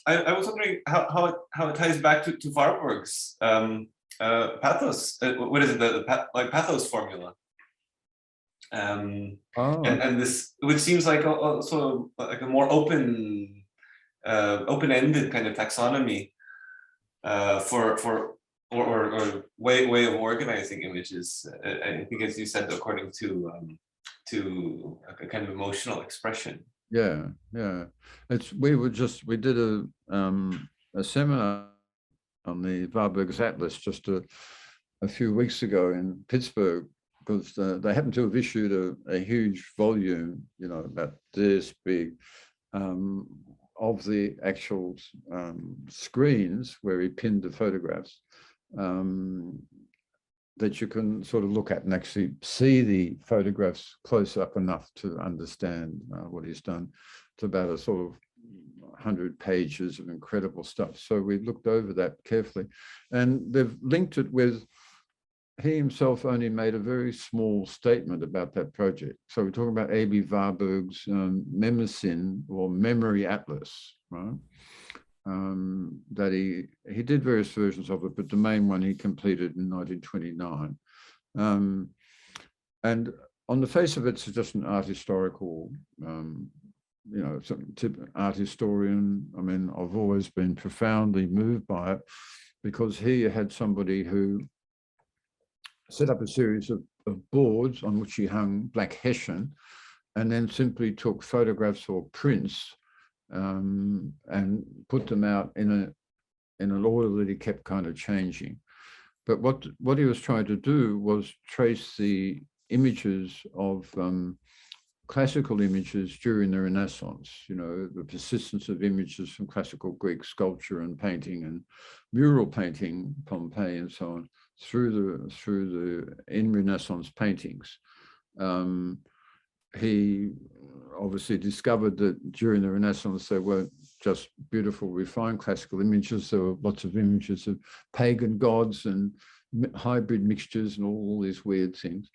I was wondering how it ties back to Warburg's pathos. What is it? The pathos formula. And this, which seems like also like a more open-ended kind of taxonomy for way of organizing images. I think, as you said, according to a kind of emotional expression. Yeah. We did a seminar Warburg's Atlas just a few weeks ago in Pittsburgh, because they happen to have issued a huge volume, about this big, of the actual screens where he pinned the photographs, that you can sort of look at and actually see the photographs close up enough to understand what he's done. It's about a sort of 100 pages of incredible stuff. So we looked over that carefully, and they've linked it with, he himself only made a very small statement about that project. So we're talking about A.B. Warburg's Memosin, or Memory Atlas, right? That he did various versions of it, but the main one he completed in 1929. And on the face of it, it's just an art historical, art historian. I mean, I've always been profoundly moved by it, because he had somebody who set up a series of boards on which he hung black hessian, and then simply took photographs or prints and put them out in an order that he kept kind of changing. But what he was trying to do was trace the images of classical images during the Renaissance, the persistence of images from classical Greek sculpture and painting and mural painting, Pompeii and so on, through the in Renaissance paintings. He obviously discovered that during the Renaissance, there weren't just beautiful, refined classical images. There were lots of images of pagan gods and hybrid mixtures and all these weird things.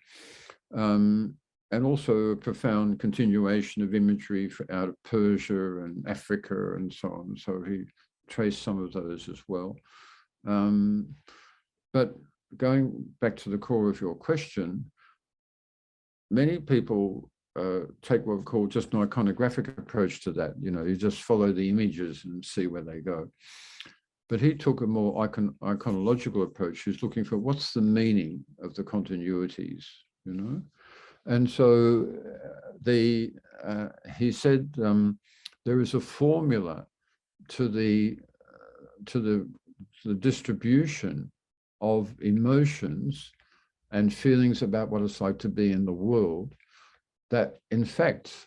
And also a profound continuation of imagery out of Persia and Africa and so on. So he traced some of those as well. But going back to the core of your question, many people take what we call just an iconographic approach to that. You just follow the images and see where they go. But he took a more iconological approach. He's looking for what's the meaning of the continuities, And so he said there is a formula to the distribution of emotions and feelings about what it's like to be in the world, that in fact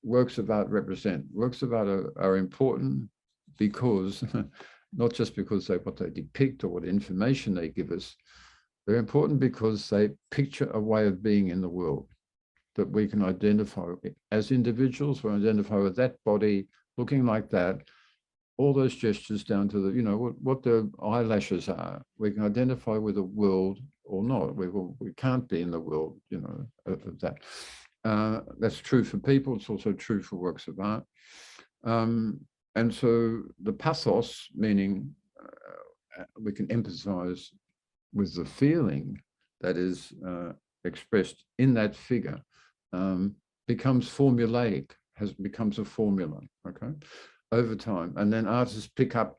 works of art represent. Works of art are important because, not just because what they depict or what information they give us, they're important because they picture a way of being in the world that we can identify as individuals. We identify with that body looking like that, all those gestures down to the, what the eyelashes are. We can identify with the world or not. We can't be in the world, of that. That's true for people. It's also true for works of art. And so the pathos, meaning we can empathize with the feeling that is expressed in that figure, becomes formulaic, becomes a formula, okay, over time. And then artists pick up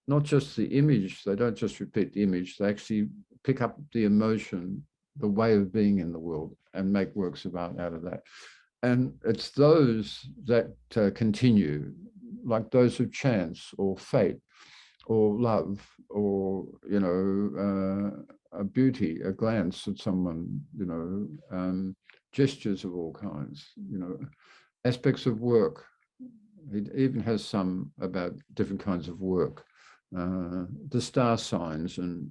not just the image, they don't just repeat the image, they actually pick up the emotion, the way of being in the world, and make works of art out of that. And it's those that continue, like those of chance or fate or love or, a beauty, a glance at someone, gestures of all kinds, aspects of work. It even has some about different kinds of work. The star signs and,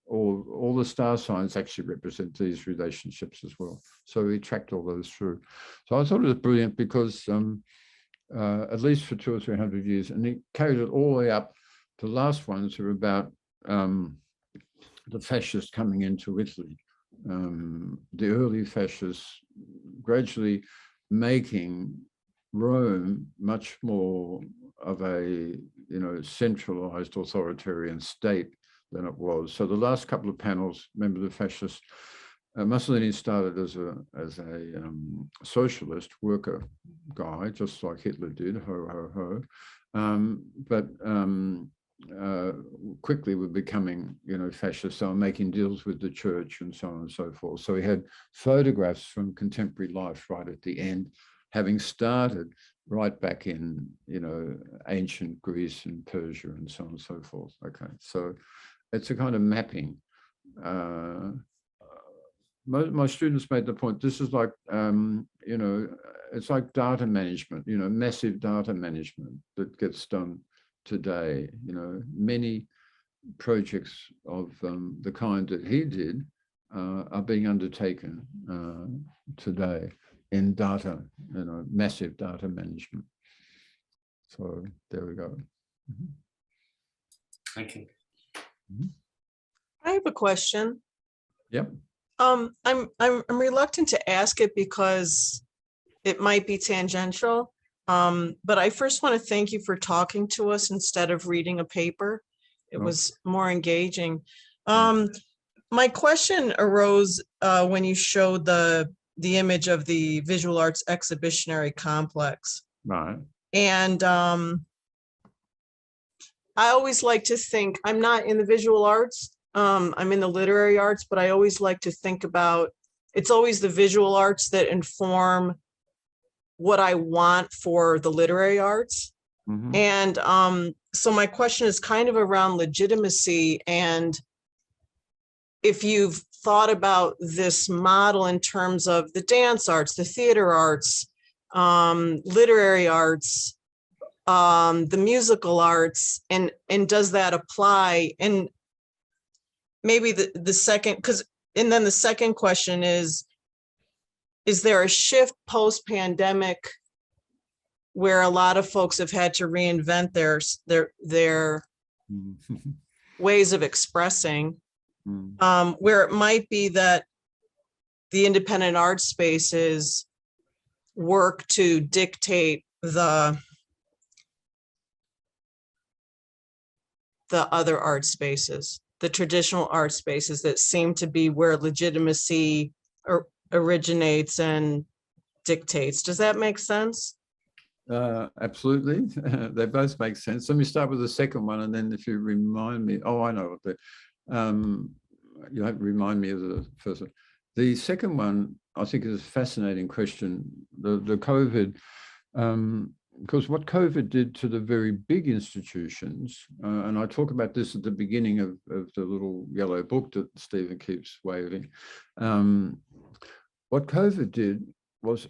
all the star signs actually represent these relationships as well. So we tracked all those through. So I thought it was brilliant because at least for 200 or 300 years, and he carried it all the way up. The last ones are about the fascists coming into Italy, the early fascists gradually making Rome much more of a centralized authoritarian state than it was. So the last couple of panels, remember the fascists, Mussolini started as a socialist worker guy, just like Hitler did, but quickly were becoming, fascist. So making deals with the church and so on and so forth. So he had photographs from contemporary life right at the end, having started right back in, you know, ancient Greece and Persia and so on and so forth. Okay, so it's a kind of mapping. My students made the point, this is like, you know, it's like data management, you know, massive data management that gets done today. You know, many projects of the kind that he did are being undertaken today in data, you know, massive data management. So there we go. Mm-hmm. Thank you. Mm-hmm. I have a question. Yep. I'm reluctant to ask it because it might be tangential. But I first want to thank you for talking to us instead of reading a paper. It was more engaging. My question arose when you showed the image of the visual arts exhibitionary complex. Right. And I always like to think, I'm not in the visual arts, I'm in the literary arts, but I always like to think about, it's always the visual arts that inform what I want for the literary arts. Mm-hmm. And so my question is kind of around legitimacy, and if you've thought about this model in terms of the dance arts, the theater arts, literary arts, the musical arts, and does that apply? And maybe the second, and then the second question is there a shift post-pandemic where a lot of folks have had to reinvent their ways of expressing, where it might be that the independent art spaces work to dictate the other art spaces, the traditional art spaces that seem to be where legitimacy originates and dictates. Does that make sense? Absolutely. They both make sense. Let me start with the second one, and then if you remind me, I know what you have to remind me of the first one. The second one, I think, is a fascinating question. The COVID, because what COVID did to the very big institutions, and I talk about this at the beginning of the little yellow book that Stephen keeps waving. What COVID did was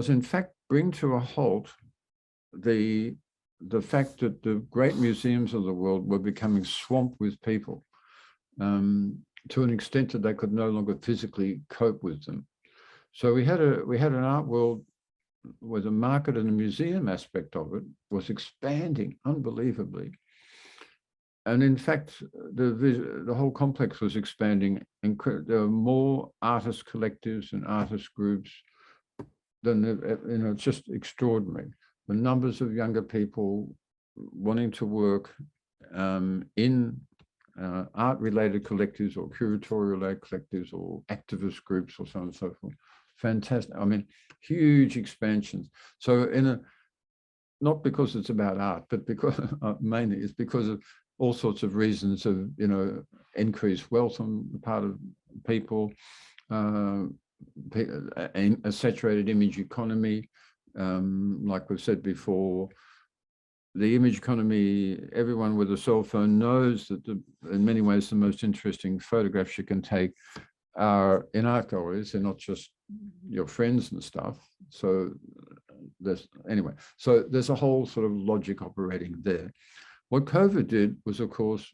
in fact bring to a halt the fact that the great museums of the world were becoming swamped with people to an extent that they could no longer physically cope with them. So we had an art world where the market and the museum aspect of it was expanding unbelievably. And in fact, the whole complex was expanding. There were more artist collectives and artist groups than, you know, it's just extraordinary. The numbers of younger people wanting to work in art-related collectives or curatorial collectives or activist groups or so on and so forth. Fantastic. I mean, huge expansions. So not because it's about art, but because mainly it's because of all sorts of reasons of, you know, increased wealth on the part of people, a saturated image economy, like we've said before. The image economy, everyone with a cell phone knows that in many ways the most interesting photographs you can take are in art galleries. They're not just your friends and stuff. So there's a whole sort of logic operating there. What COVID did was, of course,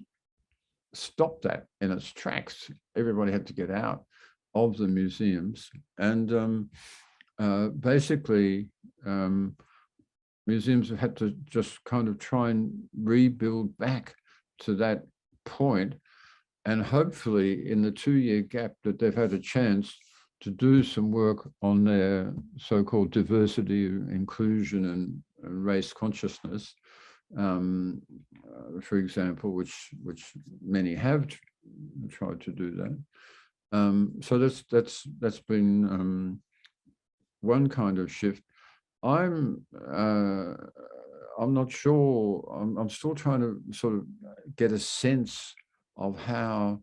stop that in its tracks. Everybody had to get out of the museums, and basically museums have had to just kind of try and rebuild back to that point, and hopefully in the 2-year gap that they've had a chance to do some work on their so-called diversity, inclusion, and race consciousness, for example, which many have tried to do that. So that's been one kind of shift. I'm not sure. I'm still trying to sort of get a sense of how,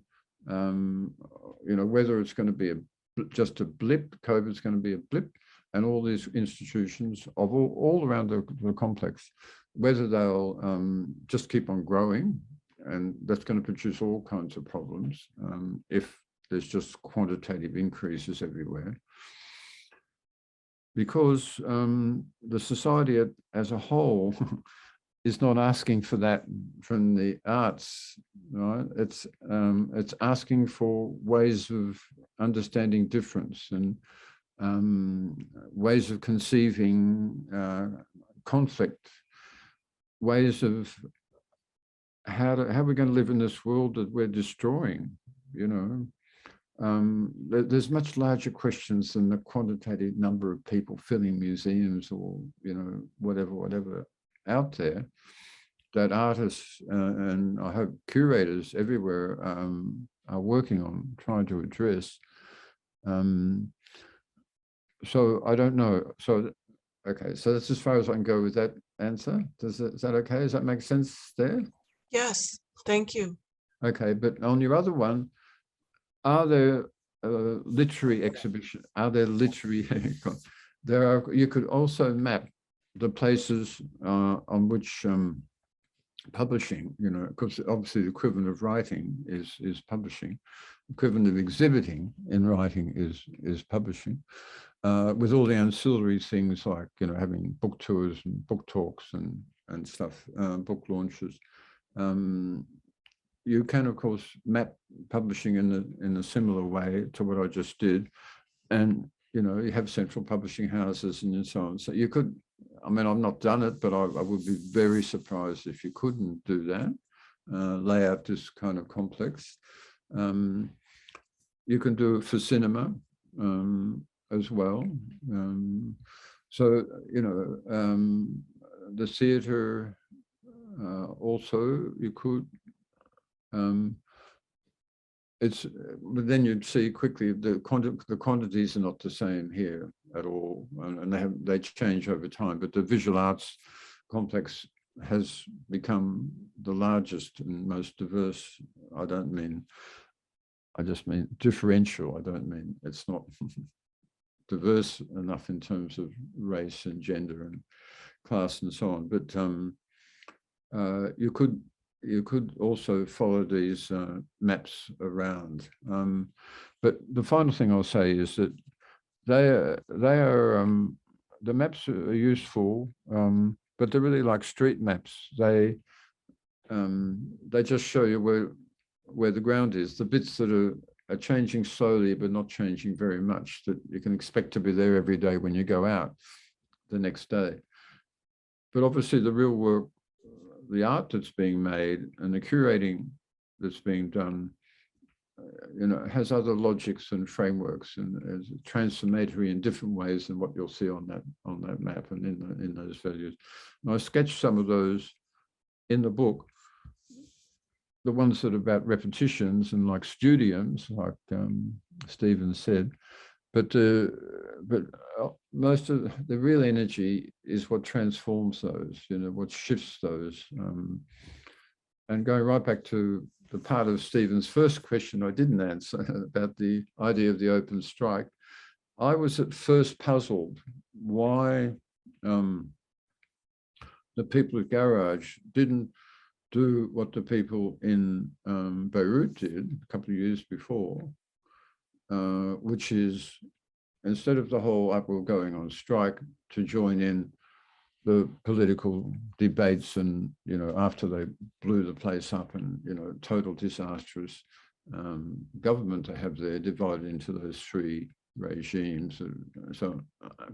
you know, whether it's going to be just a blip. COVID's going to be a blip, and all these institutions of all around the complex, whether they'll just keep on growing, and that's going to produce all kinds of problems if there's just quantitative increases everywhere. Because the society as a whole is not asking for that from the arts, right? It's asking for ways of understanding difference and ways of conceiving conflict, ways of how we're going to live in this world that we're destroying, you know. There's much larger questions than the quantitative number of people filling museums or, you know, whatever out there that artists and I hope curators everywhere are working on trying to address. So I don't know. So, okay, so that's as far as I can go with that answer. Is that okay? Does that make sense there? Yes, thank you. Okay, but on your other one, are there literary exhibition? Are there literary? There are. You could also map the places on which publishing. You know, because obviously the equivalent of writing is publishing. Equivalent of exhibiting in writing is publishing. With all the ancillary things like, you know, having book tours and book talks and stuff, book launches. You can, of course, map publishing in a similar way to what I just did. And, you know, you have central publishing houses and so on. So you could, I mean, I've not done it, but I would be very surprised if you couldn't do that, lay out this kind of complex. You can do it for cinema as well. So, you know, the theatre also, you could. But then you'd see quickly the quantities are not the same here at all, and they change over time. But the visual arts complex has become the largest and most diverse. I just mean differential. I don't mean it's not diverse enough in terms of race and gender and class and so on. But you could also follow these maps around. But the final thing I'll say is that the maps are useful, but they're really like street maps. They just show you where the ground is, the bits that are changing slowly but not changing very much, that you can expect to be there every day when you go out the next day. But obviously the real work, the art that's being made and the curating that's being done, you know, has other logics and frameworks and is transformatory in different ways than what you'll see on that map and in those values. And I sketched some of those in the book, the ones that are about repetitions and like studiums, like Stephen said, but most of the real energy is what transforms those, you know, what shifts those. And going right back to the part of Stephen's first question I didn't answer about the idea of the open strike, I was at first puzzled why the people at Garage didn't do what the people in Beirut did a couple of years before, which is, instead of the whole we're going on strike, to join in the political debates and, you know, after they blew the place up and, you know, total disastrous government to have there divided into those three regimes. So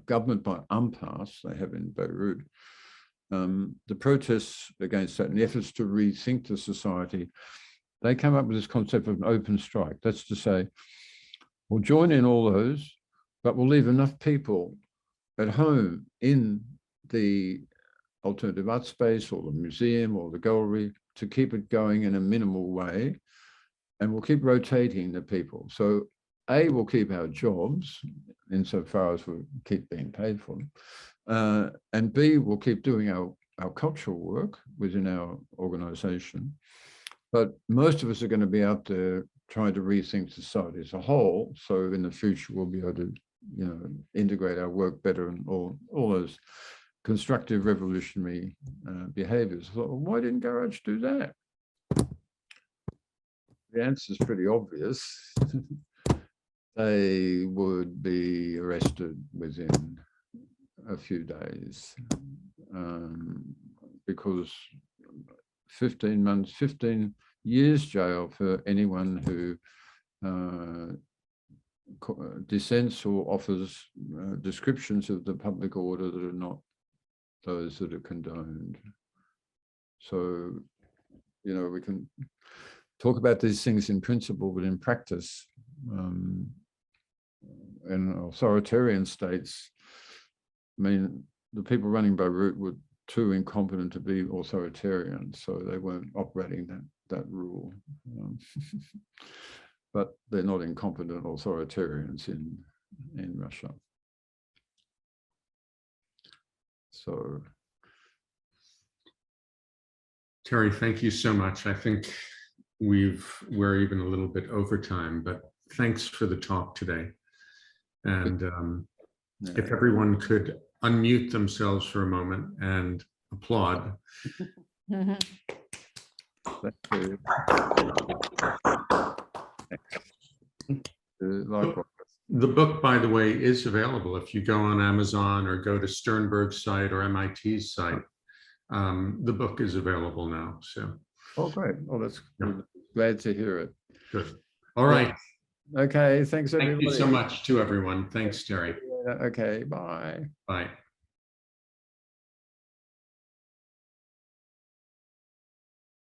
government by impasse they have in Beirut. The protests against that and the efforts to rethink the society, they came up with this concept of an open strike. That's to say, we'll join in all those, but we'll leave enough people at home in the alternative art space or the museum or the gallery to keep it going in a minimal way. And we'll keep rotating the people. So A, we'll keep our jobs insofar as we keep being paid for them. And B, we'll keep doing our cultural work within our organization. But most of us are going to be out there trying to rethink society as a whole. So in the future, we'll be able to integrate our work better and all those constructive revolutionary behaviors. So why didn't Garage do that? The answer is pretty obvious. They would be arrested within a few days because 15 years jail for anyone who dissents or offers descriptions of the public order that are not those that are condoned. So, we can talk about these things in principle, but in practice, in authoritarian states, I mean, the people running Beirut were too incompetent to be authoritarian, so they weren't operating that rule. But they're not incompetent authoritarians in Russia. So, Terry, thank you so much. I think we're even a little bit over time, but thanks for the talk today. And if everyone could unmute themselves for a moment and applaud. Thank you. The book, by the way, is available. If you go on Amazon or go to Sternberg's site or MIT's site, the book is available now. So. Oh, great. Oh, that's good. Glad to hear it. Good. All right. Okay. Thanks, everybody. Thank you so much to everyone. Thanks, Terry. Okay. Bye. Bye.